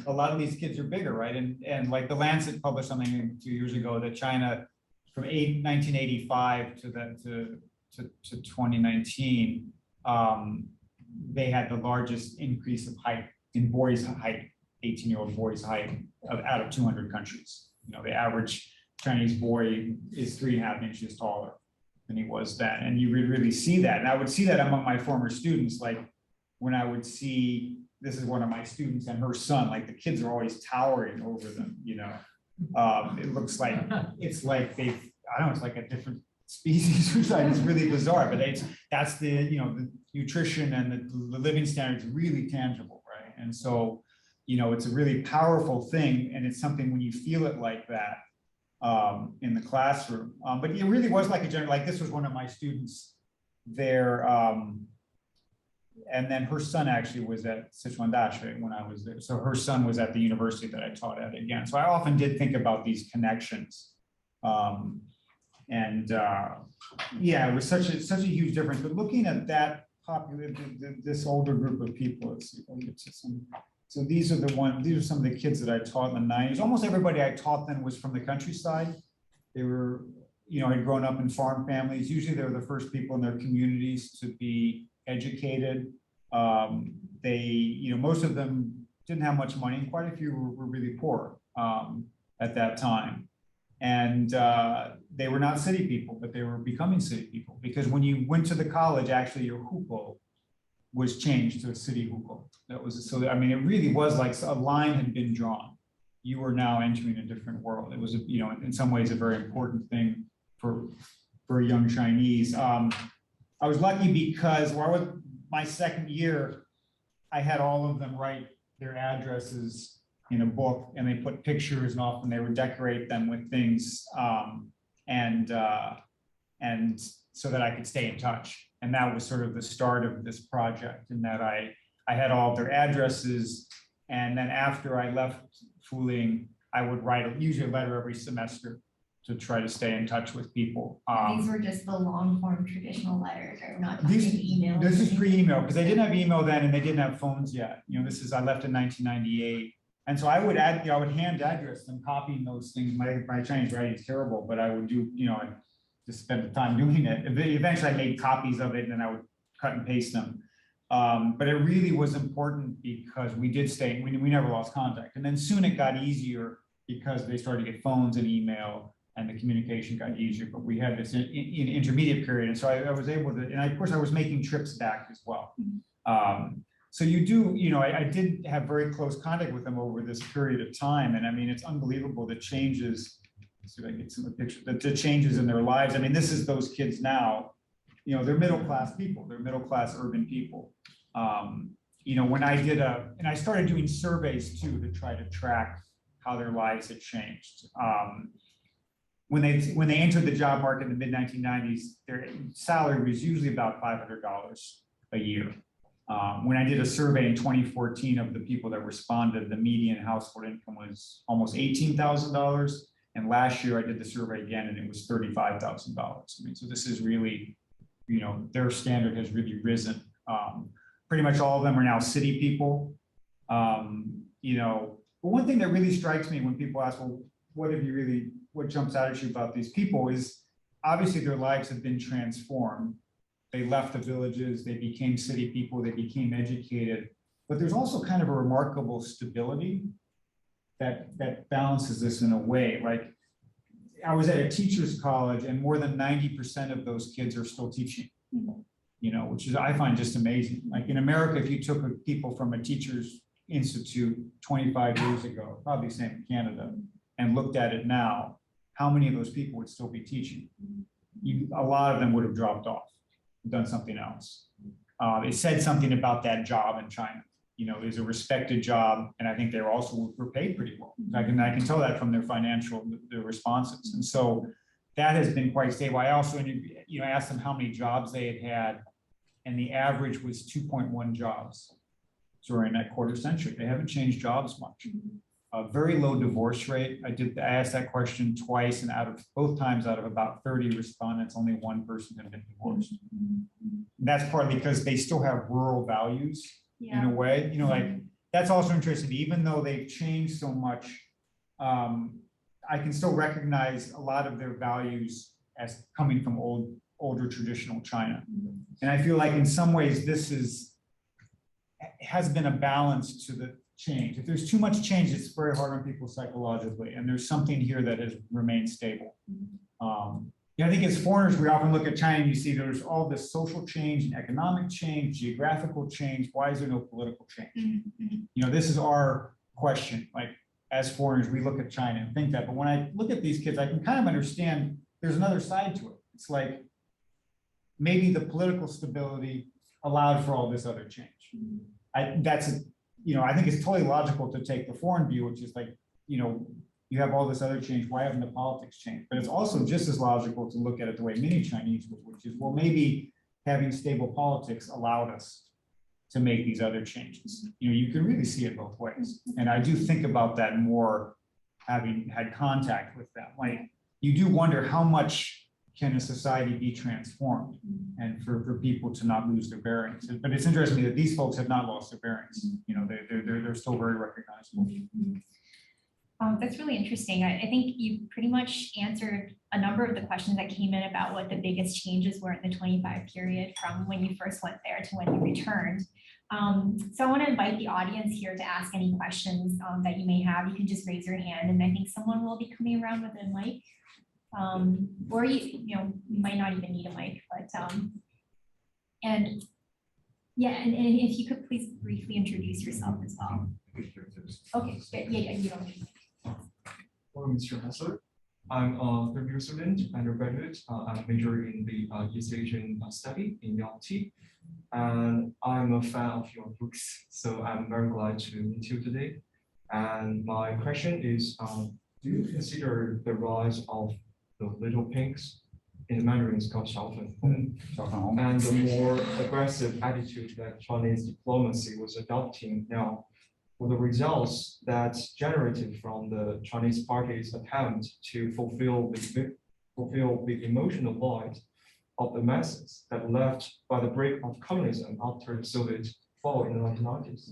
S2: A lot of these kids are bigger, right? And like the Lancet published something 2 years ago that China, from 1985 to 2019, they had the largest increase of height in boys' height, 18-year-old boys' height out of 200 countries. The average Chinese boy is 3.5 inches taller than he was then. And you would really see that. And I would see that among my former students, when I would see, this is one of my students and her son, the kids are always towering over them, It looks like, it's like I don't know, it's like a different species or something. It's really bizarre, but that's the, you know, the nutrition and the living standards really tangible, right? And so, you know, it's a really powerful thing, and it's something when you feel it like that in the classroom. But it really was like a general, like this was one of my students there. And then her son actually was at Sichuan University when I was there. So her son was at the university that I taught at again. So I often did think about these connections. Yeah, it was such a huge difference. But looking at that this older group of people, let's see if I can get to some. So these are some of the kids that I taught in the 90s. Almost everybody I taught then was from the countryside. They were, you know, had grown up in farm families. Usually they were the first people in their communities to be educated. They, you know, most of them didn't have much money. Quite a few were really poor at that time. And they were not city people, but they were becoming city people, because when you went to the college, actually your hukou was changed to a city hukou. That was, so I mean, it really was like a line had been drawn. You were now entering a different world. It was, you know, in some ways a very important thing for young Chinese. I was lucky because my second year, I had all of them write their addresses in a book, and they put pictures, and often they would decorate them with things, and so that I could stay in touch. And that was sort of the start of this project, in that I had all of their addresses, and then after I left Fuling, I would write usually a letter every semester to try to stay in touch with people.
S3: These were just the long form traditional letters, or not
S2: email. This is pre-email, because they didn't have email then, and they didn't have phones yet. You know, I left in 1998. And so I would I would hand address them, copying those things. My Chinese writing is terrible, but I would do, you know, I just spend the time doing it. Eventually I made copies of it, and then I would cut and paste them. But it really was important because we did stay, we never lost contact. And then soon it got easier because they started to get phones and email, and the communication got easier. But we had this intermediate period. And so I was able to, and of course I was making trips back as well. So you do, you know, I did have very close contact with them over this period of time. And I mean, it's unbelievable the changes. Let's see if I can get some of the pictures, the changes in their lives. I mean, this is those kids now, you know, they're middle-class people, they're middle-class urban people. You know, when I did and I started doing surveys too, to try to track how their lives had changed. When they entered the job market in the mid-1990s, their salary was usually about $500 a year. When I did a survey in 2014 of the people that responded, the median household income was almost $18,000. And last year I did the survey again, and it was $35,000. I mean, so this is really, you know, their standard has really risen. Pretty much all of them are now city people. You know, but one thing that really strikes me when people ask, well, what jumps out at you about these people is obviously their lives have been transformed. They left the villages, they became city people, they became educated, but there's also kind of a remarkable stability that balances this in a way. Like, I was at a teacher's college, and more than 90% of those kids are still teaching, you know, which is, I find just amazing. Like in America, if you took people from a teacher's institute 25 years ago, probably the same in Canada, and looked at it now, how many of those people would still be teaching? A lot of them would have dropped off, done something else. It said something about that job in China. You know, it's a respected job, and I think they were paid pretty well. I can tell that from their responses, and so that has been quite stable. I also, you know, asked them how many jobs they had, and the average was 2.1 jobs during that quarter century. They haven't changed jobs much. A very low divorce rate. I asked that question twice, and both times out of about 30 respondents, only one person had been divorced. And that's partly because they still have rural values in a way. You know, like that's also interesting. Even though they've changed so much, I can still recognize a lot of their values as coming from older traditional China. And I feel like in some ways this has been a balance to the change. If there's too much change, it's very hard on people psychologically, and there's something here that has remained stable. Yeah, I think as foreigners, we often look at China and you see there's all this social change and economic change, geographical change. Why is there no political change? You know, this is our question. Like, as foreigners, we look at China and think that, but when I look at these kids, I can kind of understand there's another side to it. It's like maybe the political stability allowed for all this other change. I think it's totally logical to take the foreign view, which is like, you have all this other change, why haven't the politics changed? But it's also just as logical to look at it the way many Chinese would, which is, well, maybe having stable politics allowed us to make these other changes. You can really see it both ways. And I do think about that more having had contact with them. Like, you do wonder how much can a society be transformed and for people to not lose their bearings. But it's interesting that these folks have not lost their bearings. They're still very recognizable.
S3: That's really interesting. I think you pretty much answered a number of the questions that came in about what the biggest changes were in the 25 period from when you first went there to when you returned. So I want to invite the audience here to ask any questions that you may have. You can just raise your hand, and I think someone will be coming around with a mic. Or you might not even need a mic, but and if you could please briefly introduce yourself as well. Okay, yeah, you don't need.
S4: Hello, Mr. Hessler. I'm a third year student, undergraduate. I'm majoring in the East Asian study in UT. And I'm a fan of your books, so I'm very glad to meet you today. And my question is, do you consider the rise of the little pinks in the Mandarin is called 小粉红, and the more aggressive attitude that Chinese diplomacy was adopting now, for the results that generated from the Chinese party's attempt to fulfill the emotional void of the masses that left by the break of communism after the Soviet fall in the 1990s.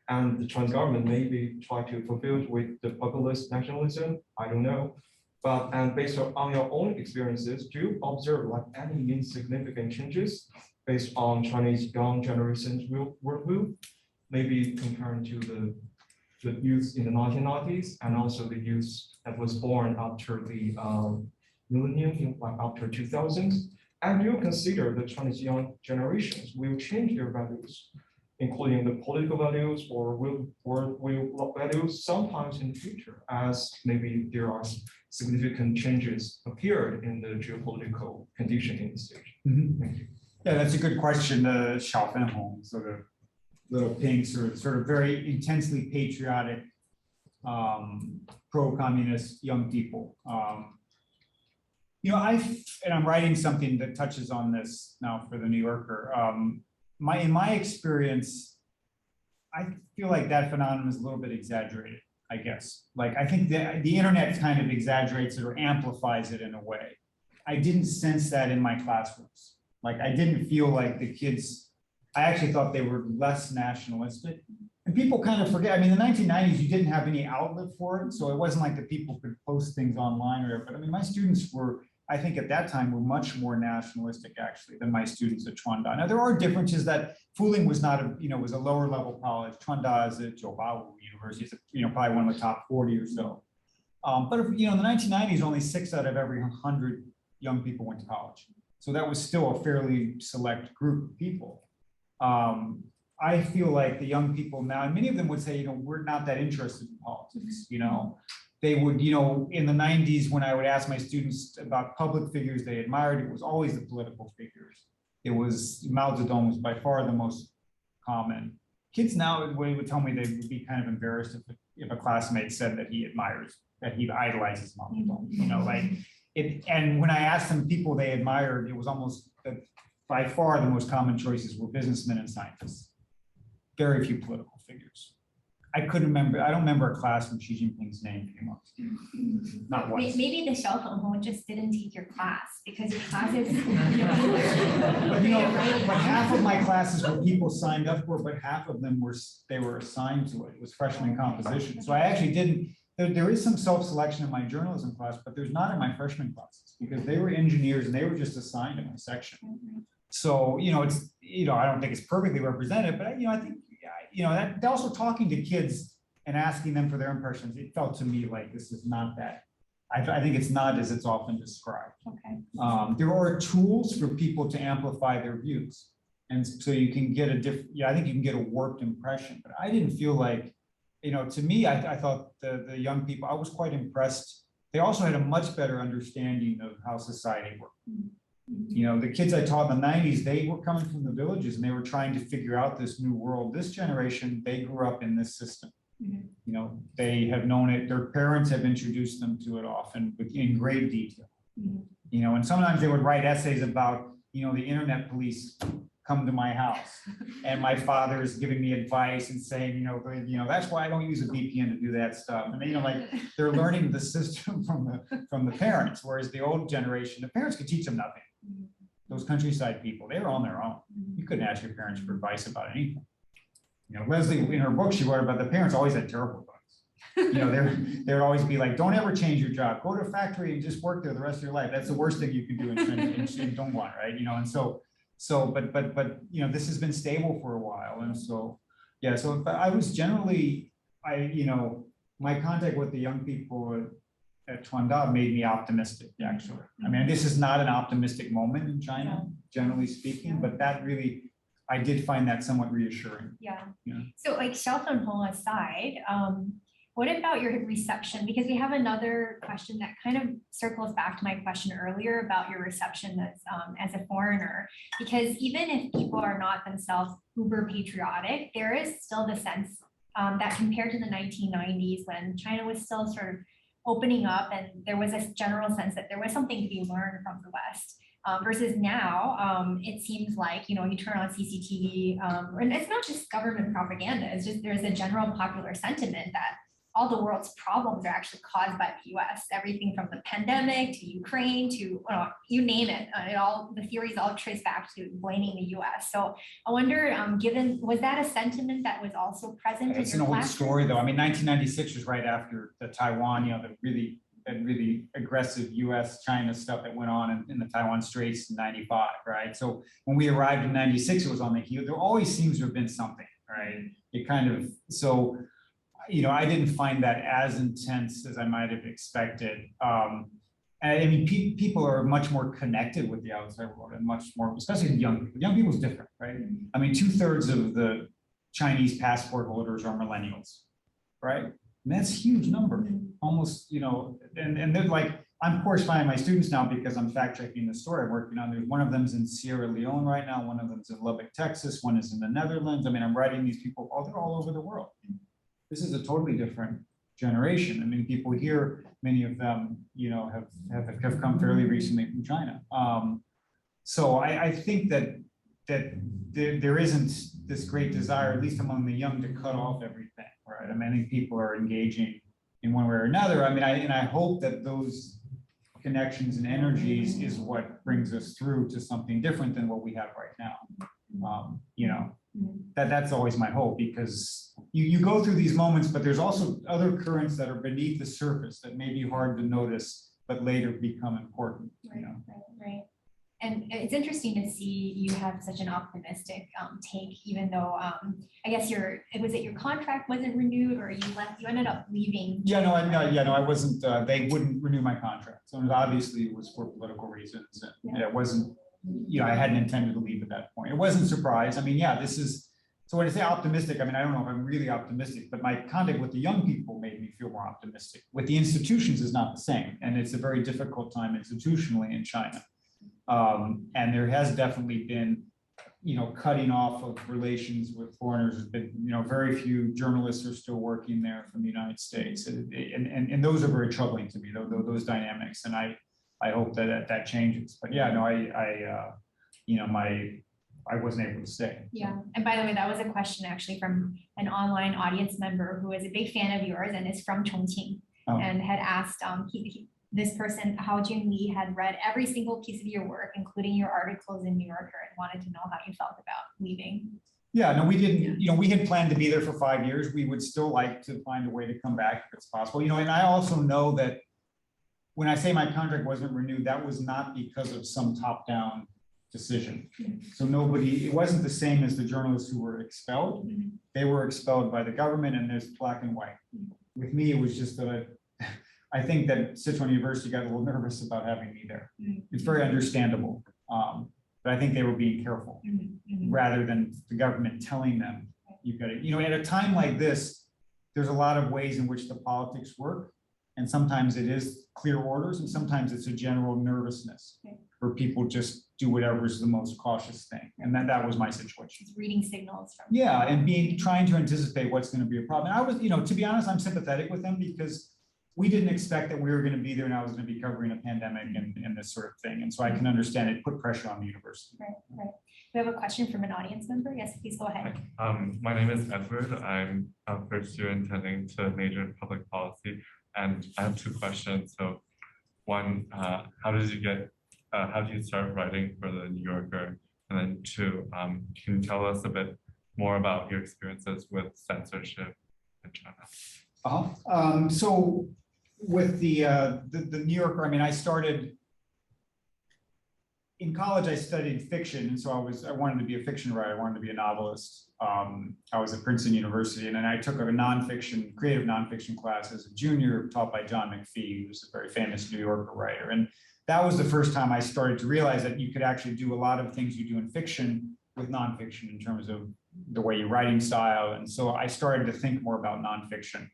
S4: And the Chinese government maybe try to fulfill it with the populist nationalism, I don't know. But and based on your own experiences, do you observe like any insignificant changes based on Chinese young generation's worldview? Maybe comparing to the youth in the 1990s and also the youth that was born after the millennium, like after 2000s. And you consider the Chinese young generations will change their values, including the political values or will values sometimes in the future, as maybe there are significant changes appeared in the geopolitical condition in the stage. Thank you.
S2: Yeah, that's a good question. The 小粉红 sort of little pinks or sort of very intensely patriotic, pro-communist young people. And I'm writing something that touches on this now for the New Yorker. In my experience, I feel like that phenomenon is a little bit exaggerated, I guess. Like, I think the internet kind of exaggerates it or amplifies it in a way. I didn't sense that in my classrooms. Like, I didn't feel like the kids, I actually thought they were less nationalistic. And people kind of forget, I mean, in the 1990s, you didn't have any outlet for it. So it wasn't like the people could post things online or whatever. But I mean, my students were, I think at that time, were much more nationalistic actually than my students at Chuanda. Now, there are differences that Fuling was not was a lower level college. Chuanda is at Jiubawu University, it's probably one of the top 40 or so. But in the 1990s, only 6 out of every 100 young people went to college. So that was still a fairly select group of people. I feel like the young people now, and many of them would say, we're not that interested in politics, They would, in the 90s, when I would ask my students about public figures they admired, it was always the political figures. It was Mao Zedong was by far the most common. Kids now would tell me they would be kind of embarrassed if a classmate said that he idolizes Mao Zedong, and when I asked them people they admired, it was almost by far the most common choices were businessmen and scientists. Very few political figures. I don't remember a class when Xi Jinping's name came up. Not once.
S3: Maybe the 小粉红 just didn't take your class because your classes.
S2: But half of my classes were people signed up for, but half of them were assigned to it. It was freshman composition. So I actually didn't. There is some self-selection in my journalism class, but there's not in my freshman classes because they were engineers and they were just assigned to my section. So it's I don't think it's perfectly represented, but I think. That also talking to kids and asking them for their impressions, it felt to me like this is not that. I think it's not as it's often described.
S3: Okay.
S2: There are tools for people to amplify their views. And so you can get I think you can get a warped impression, but I didn't feel like to me, I thought the young people, I was quite impressed. They also had a much better understanding of how society worked. The kids I taught in the 90s, they were coming from the villages and they were trying to figure out this new world. This generation, they grew up in this system. They have known it. Their parents have introduced them to it often in great detail. And sometimes they would write essays about, the internet police come to my house and my father is giving me advice and saying, that's why I don't use a VPN to do that stuff. And they're learning the system from the parents, whereas the old generation, the parents could teach them nothing. Those countryside people, they were on their own. You couldn't ask your parents for advice about anything. Leslie, in her book, she wrote about the parents always had terrible advice. They would always be like, don't ever change your job. Go to a factory and just work there the rest of your life. That's the worst thing you can do in Dongguan, right? And so, but this has been stable for a while. And so, so I was generally, my contact with the young people at Chuanda made me optimistic, actually. I mean, this is not an optimistic moment in China, generally speaking, but that really, I did find that somewhat reassuring.
S3: Yeah. So like Xiaofeng Hong aside, what about your reception? Because we have another question that kind of circles back to my question earlier about your reception as a foreigner. Because even if people are not themselves uber patriotic, there is still the sense that compared to the 1990s when China was still sort of opening up and there was a general sense that there was something to be learned from the West. Versus now, it seems like, you turn on CCTV, and it's not just government propaganda, it's just there's a general popular sentiment that all the world's problems are actually caused by the US, everything from the pandemic to Ukraine to, you name it, the theories all trace back to blaming the US. So I wonder, was that a sentiment that was also present in your classroom? It's an old
S2: story though. I mean, 1996 was right after the Taiwan, the really aggressive US-China stuff that went on in the Taiwan Straits in 95, right? So when we arrived in 96, it was on the heel. There always seems to have been something, right? It kind of, so, I didn't find that as intense as I might have expected. I mean, people are much more connected with the outside world and much more, especially young people. Young people is different, right? I mean, 2/3 of the Chinese passport holders are millennials, right? And that's a huge number, almost, and they're like, I'm corresponding with my students now because I'm fact checking the story I'm working on. There's one of them's in Sierra Leone right now, one of them's in Lubbock, Texas, one is in the Netherlands. I mean, I'm writing these people, they're all over the world. This is a totally different generation. I mean, people here, many of them, have come fairly recently from China. So I think that there isn't this great desire, at least among the young, to cut off everything, right? I mean, I think people are engaging in one way or another. I mean, I hope that those connections and energies is what brings us through to something different than what we have right now. That's always my hope, because you go through these moments, but there's also other currents that are beneath the surface that may be hard to notice, but later become important.
S3: Right. And it's interesting to see you have such an optimistic take, even though I guess your contract wasn't renewed, or you ended up leaving.
S2: I wasn't. They wouldn't renew my contract, so obviously it was for political reasons, and it wasn't. I hadn't intended to leave at that point. It wasn't a surprise. I mean, this is. So when I say optimistic, I mean, I don't know if I'm really optimistic, but my contact with the young people made me feel more optimistic. With the institutions is not the same, and it's a very difficult time institutionally in China. And there has definitely been, cutting off of relations with foreigners. Has been, very few journalists are still working there from the United States, and those are very troubling to me. Those dynamics, and I hope that changes. But I wasn't able to stay.
S3: Yeah, and by the way, that was a question actually from an online audience member who is a big fan of yours and is from Chongqing, and had asked this person how Jun Lee had read every single piece of your work, including your articles in New Yorker, and wanted to know how you felt about leaving.
S2: Yeah, no, we didn't, we had planned to be there for 5 years. We would still like to find a way to come back if it's possible. And I also know that when I say my contract wasn't renewed, that was not because of some top-down decision. So it wasn't the same as the journalists who were expelled. They were expelled by the government, and there's black and white. With me, it was just that I think that Sichuan University got a little nervous about having me there. It's very understandable, but I think they were being careful rather than the government telling them you've got to, at a time like this, there's a lot of ways in which the politics work. And sometimes it is clear orders, and sometimes it's a general nervousness where people just do whatever is the most cautious thing. And that was my situation.
S3: It's reading signals from.
S2: Yeah, and trying to anticipate what's going to be a problem. And I was, to be honest, I'm sympathetic with them because we didn't expect that we were going to be there and I was going to be covering a pandemic and this sort of thing. And so I can understand it put pressure on the university.
S3: Right. We have a question from an audience member. Yes, please go ahead.
S5: My name is Edward. I'm a first year intending to major in public policy, and I have two questions. So, one, how do you start writing for the New Yorker? And then two, can you tell us a bit more about your experiences with censorship in China?
S2: So with the New Yorker, I mean, I started in college. I studied fiction, and so I wanted to be a fiction writer. I wanted to be a novelist. I was at Princeton University, and then I took a creative nonfiction class as a junior, taught by John McPhee, who's a very famous New Yorker writer. And that was the first time I started to realize that you could actually do a lot of things you do in fiction with nonfiction in terms of the way your writing style. And so I started to think more about nonfiction.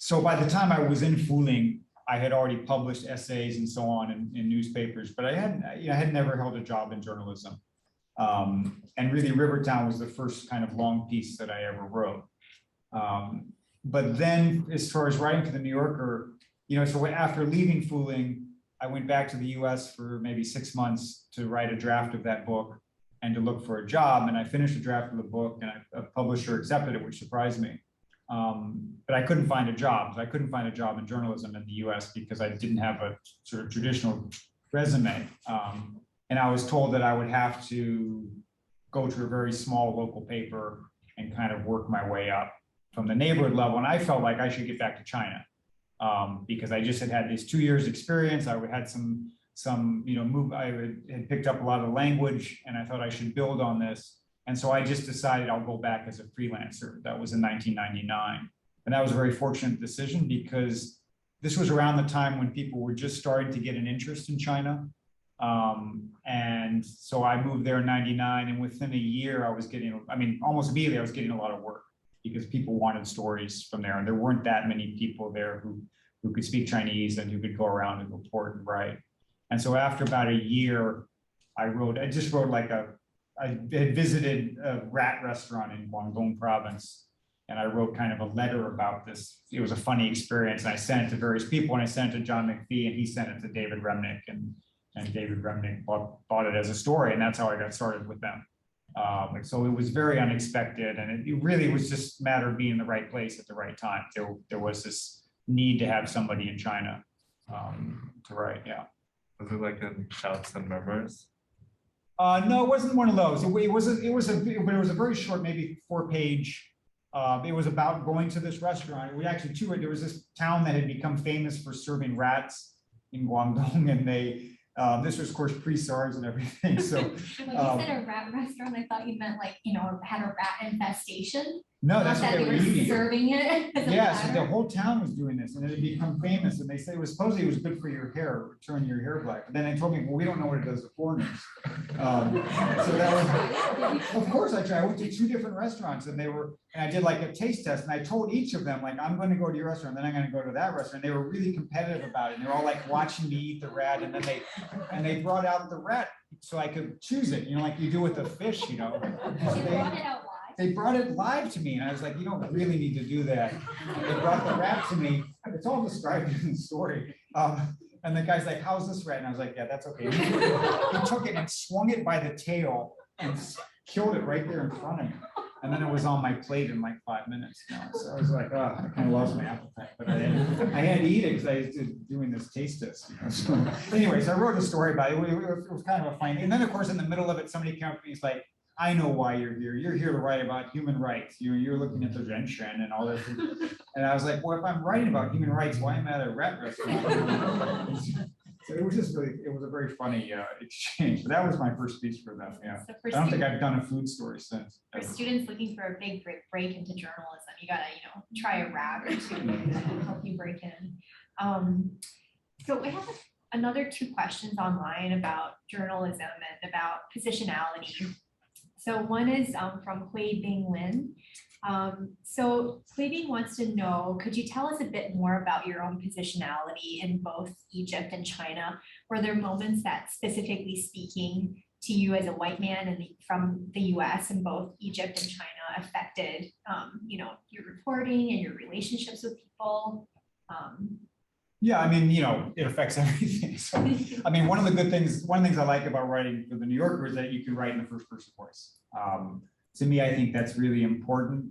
S2: So by the time I was in Fuling, I had already published essays and so on in newspapers, but I had never held a job in journalism. And really Rivertown was the first kind of long piece that I ever wrote. But then as far as writing for the New Yorker, so after leaving Fuling, I went back to the US for maybe 6 months to write a draft of that book and to look for a job. And I finished the draft of the book and a publisher accepted it, which surprised me. But I couldn't find a job. I couldn't find a job in journalism in the US because I didn't have a sort of traditional resume. And I was told that I would have to go to a very small local paper and kind of work my way up from the neighborhood level. And I felt like I should get back to China because I just had this 2 years experience. I had I had picked up a lot of the language and I thought I should build on this. And so I just decided I'll go back as a freelancer. That was in 1999. And that was a very fortunate decision because this was around the time when people were just starting to get an interest in China. And so I moved there in 99, and within a year almost immediately I was getting a lot of work because people wanted stories from there. And there weren't that many people there who could speak Chinese and who could go around and report and write. And so after about a year, I had visited a rat restaurant in Guangdong province, and I wrote kind of a letter about this. It was a funny experience. And I sent it to various people, and I sent it to John McPhee, and he sent it to David Remnick, and David Remnick bought it as a story, and that's how I got started with them. So it was very unexpected, and it really was just a matter of being in the right place at the right time. There was this need to have somebody in China to write, yeah.
S5: Was it like in Shouts and Murmurs?
S2: No, it wasn't one of those. It was a very short, maybe 4-page. It was about going to this restaurant. We actually toured. There was this town that had become famous for serving rats in Guangdong, and this was, of course, pre-SARS and everything. So
S3: when you said a rat restaurant, I thought you meant had a rat infestation.
S2: No, that's what they were eating.
S3: Serving it.
S2: Yeah, so the whole town was doing this, and it had become famous. And they say supposedly it was good for your hair, turn your hair black. But then they told me, well, we don't know what it does to foreigners. So that was, of course, I tried. I went to 2 different restaurants, and I did like a taste test, and I told each of them, like, I'm going to go to your restaurant, then I'm going to go to that restaurant. They were really competitive about it. And they were all like watching me eat the rat, and then they brought out the rat so I could choose it, like you do with a fish,
S3: They brought it out live.
S2: They brought it live to me, and I was like, you don't really need to do that. They brought the rat to me. It's all described in the story. And the guy's like, how's this rat? And I was like, yeah, that's okay. He took it and swung it by the tail and killed it right there in front of me. And then it was on my plate in like 5 minutes. So I was like, oh, I kind of lost my appetite. But I had to eat it because I was doing this taste test. So anyways, I wrote a story about it. It was kind of a funny. And then, of course, in the middle of it, somebody came up to me, he's like, I know why you're here. You're here to write about human rights. You're looking at the Renshen and all this. And I was like, well, if I'm writing about human rights, why am I at a rat restaurant? So it was just it was a very funny exchange. But that was my first piece for them. Yeah. So I don't think I've done a food story since.
S3: For students looking for a big break into journalism, you gotta, try a rat or 2 to help you break in. So we have another 2 questions online about journalism and about positionality. So one is from Hui Bing Lin. So Hui Bing wants to know, could you tell us a bit more about your own positionality in both Egypt and China? Were there moments that, specifically speaking to you as a white man and from the US in both Egypt and China, affected your reporting and your relationships with people?
S2: Yeah, I mean, it affects everything. So, I mean, one of the things I like about writing for the New Yorker is that you can write in the first person voice. To me, I think that's really important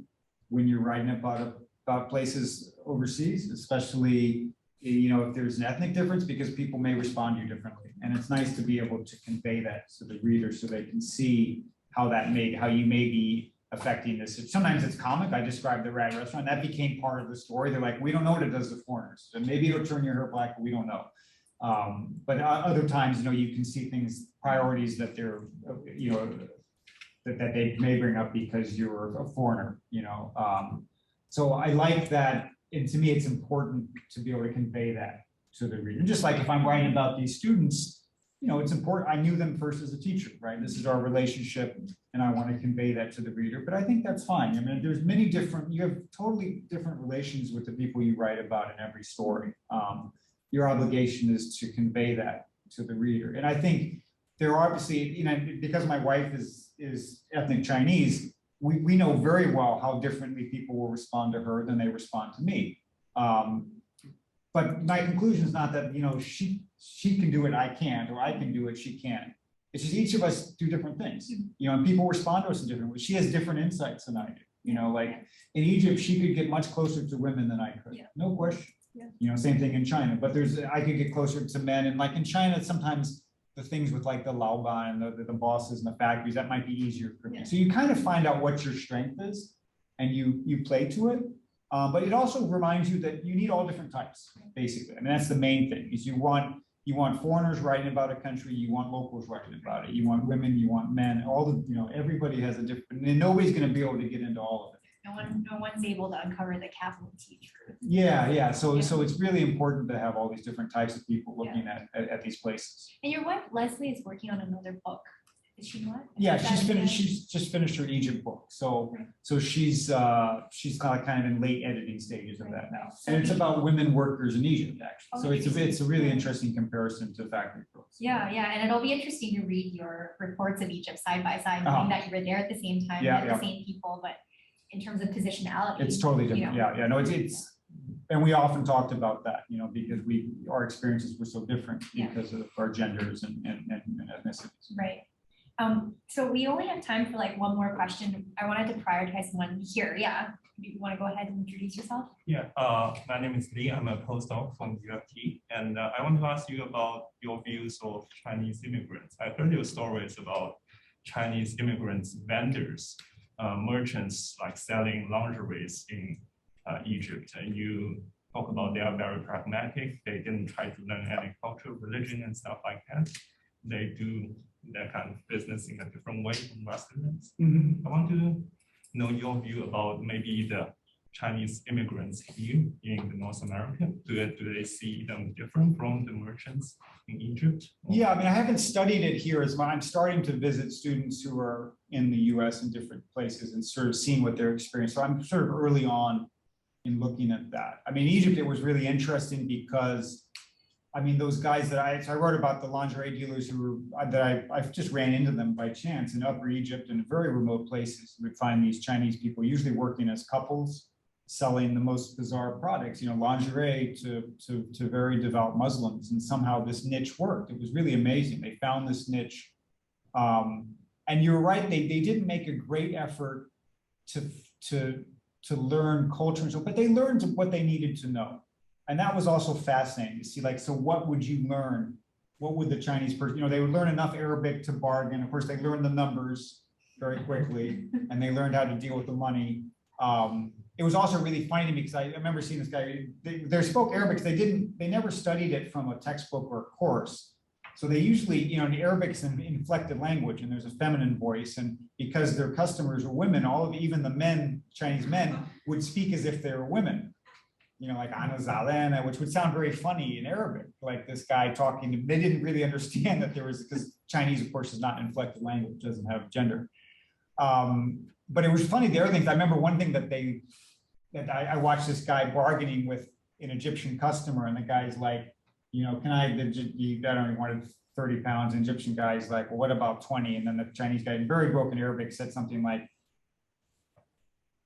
S2: when you're writing about places overseas, especially, if there's an ethnic difference, because people may respond to you differently. And it's nice to be able to convey that to the reader so they can see how you may be affecting this. Sometimes it's comic. I described the rat restaurant. That became part of the story. They're like, we don't know what it does to foreigners. And maybe it'll turn your hair black, but we don't know. But other times, you can see things, priorities that they're, that they may bring up because you're a foreigner, So I like that. And to me, it's important to be able to convey that to the reader. Just like if I'm writing about these students, it's important. I knew them first as a teacher, right? This is our relationship, and I want to convey that to the reader. But I think that's fine. I mean, there's you have totally different relations with the people you write about in every story. Your obligation is to convey that to the reader. And I think there are obviously, because my wife is ethnic Chinese, we know very well how differently people will respond to her than they respond to me. But my conclusion is not that, she can do it, I can't, or I can do it, she can't. It's just each of us do different things, and people respond to us in different ways. She has different insights than I do. Like in Egypt, she could get much closer to women than I could, no question. Yeah. Same thing in China, but I could get closer to men. And like in China, sometimes the things with like the laoban and the bosses and the factories, that might be easier for me. So you kind of find out what your strength is and you play to it. But it also reminds you that you need all different types, basically. I mean, that's the main thing, is you want foreigners writing about a country, you want locals writing about it, you want women, you want men, everybody has a different, and nobody's going to be able to get into all of it.
S3: No one's able to uncover the capital T truth.
S2: Yeah. So it's really important to have all these different types of people looking at these places.
S3: And your wife Leslie is working on another book. Is she not?
S2: Yeah, she's just finished her Egypt book. So she's kind of in late editing stages of that now. And it's about women workers in Egypt, actually. So it's a really interesting comparison to factory books.
S3: Yeah, and it'll be interesting to read your reports of Egypt side by side, knowing that you were there at the same time, met the same people, but in terms of positionality,
S2: it's totally different. No, it's and we often talked about that, because our experiences were so different because of our genders and ethnicities.
S3: Right. So we only have time for like one more question. I wanted to prioritize one here. Yeah. You want to go ahead and introduce yourself?
S6: Yeah, my name is Lee. I'm a postdoc from UFT, and I want to ask you about your views of Chinese immigrants. I heard your stories about Chinese immigrants, vendors, merchants like selling lingeries in Egypt, and you talk about they are very pragmatic. They didn't try to learn any culture, religion, and stuff like that. They do that kind of business in a different way from Westerners. I want to know your view about maybe the Chinese immigrants here in North America. Do they see them different from the merchants in Egypt?
S2: Yeah, I mean, I haven't studied it here as much. I'm starting to visit students who are in the US in different places and sort of seeing what their experience. So I'm sort of early on in looking at that. I mean, Egypt, it was really interesting because I mean, those guys that I wrote about the lingerie dealers I just ran into them by chance in Upper Egypt and very remote places. We would find these Chinese people usually working as couples, selling the most bizarre products, lingerie to very devout Muslims. And somehow this niche worked. It was really amazing. They found this niche. And you're right, they didn't make a great effort to learn culture and so, but they learned what they needed to know. And that was also fascinating to see, like, so what would you learn? What would the Chinese person, they would learn enough Arabic to bargain. Of course, they learned the numbers very quickly and they learned how to deal with the money. It was also really funny to me because I remember seeing this guy, they spoke Arabic, they never studied it from a textbook or a course. So they usually, in Arabic's an inflected language and there's a feminine voice. And because their customers were women, even the men, Chinese men, would speak as if they were women. Like Ana Zalena, which would sound very funny in Arabic, like this guy talking, they didn't really understand that there was, because Chinese, of course, is not an inflected language, doesn't have gender. But it was funny, the other things, I remember one thing that I watched this guy bargaining with an Egyptian customer, and the guy's like, you know, can I, that only wanted 30 pounds, and Egyptian guy's like, well, what about 20? And then the Chinese guy in very broken Arabic said something like,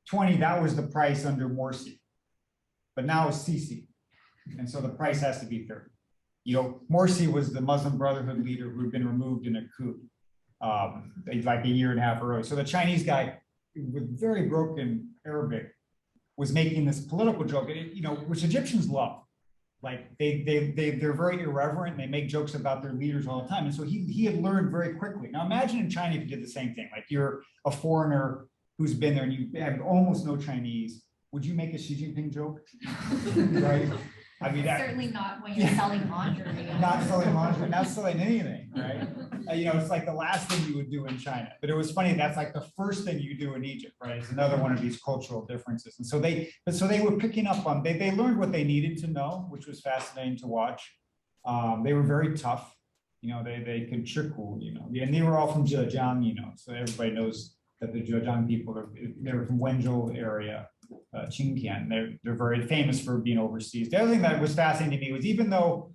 S2: 20, that was the price under Morsi, but now it's Sisi. And so the price has to be 30. You know, Morsi was the Muslim Brotherhood leader who had been removed in a coup like a year and a half earlier. So the Chinese guy with very broken Arabic was making this political joke, you know, which Egyptians love. Like they're very irreverent. They make jokes about their leaders all the time. And so he had learned very quickly. Now imagine in China if you did the same thing. Like you're a foreigner who's been there and you have almost no Chinese. Would you make a Xi Jinping joke? Right? I mean,
S3: Certainly not when you're selling lingerie.
S2: not selling lingerie, not selling anything, right? You know, it's like the last thing you would do in China. But it was funny, that's like the first thing you do in Egypt, right? It's another one of these cultural differences. And so they were picking up on, they learned what they needed to know, which was fascinating to watch. They were very tough, you know, they could chiku, you know, and they were all from Zhejiang, you know, so everybody knows that the Zhejiang people they're from Wenzhou area. Qingtian, they're very famous for being overseas. The other thing that was fascinating to me was even though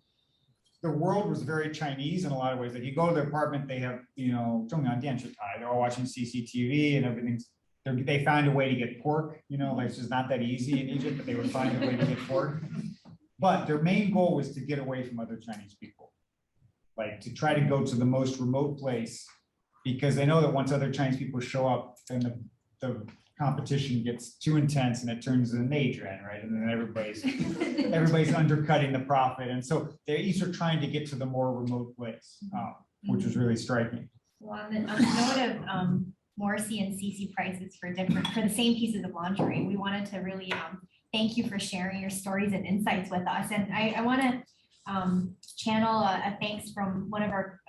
S2: the world was very Chinese in a lot of ways, like you go to their apartment, they have, you know, they're all watching CCTV and everything's, they found a way to get pork, you know, like it's just not that easy in Egypt, but they would find a way to get pork. But their main goal was to get away from other Chinese people, like to try to go to the most remote place, because they know that once other Chinese people show up, then the competition gets too intense and it turns into major end, right? And then everybody's undercutting the profit. And so they each are trying to get to the more remote place, which was really striking.
S3: Well, on the note of Morsi and Sisi prices for the same pieces of lingerie, we wanted to really thank you for sharing your stories and insights with us. And I want to channel a thanks from one of our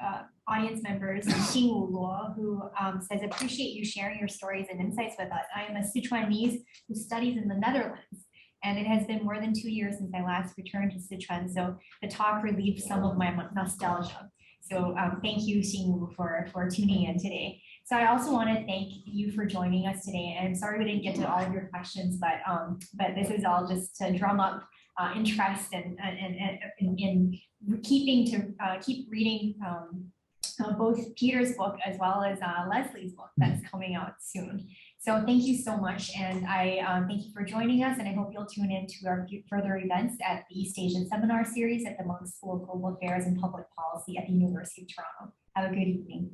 S3: audience members, Xingwu Luo, who says, appreciate you sharing your stories and insights with us. I am a Sichuanese who studies in the Netherlands, and it has been more than 2 years since I last returned to Sichuan. So the talk relieved some of my nostalgia. So thank you, Xingwu, for tuning in today. So I also want to thank you for joining us today. And I'm sorry we didn't get to all of your questions, but this is all just to drum up interest and keep reading both Peter's book as well as Leslie's book that's coming out soon. So thank you so much. And I thank you for joining us. And I hope you'll tune in to our further events at the East Asian Seminar Series at the Munk School of Global Affairs and Public Policy at the University of Toronto. Have a good evening.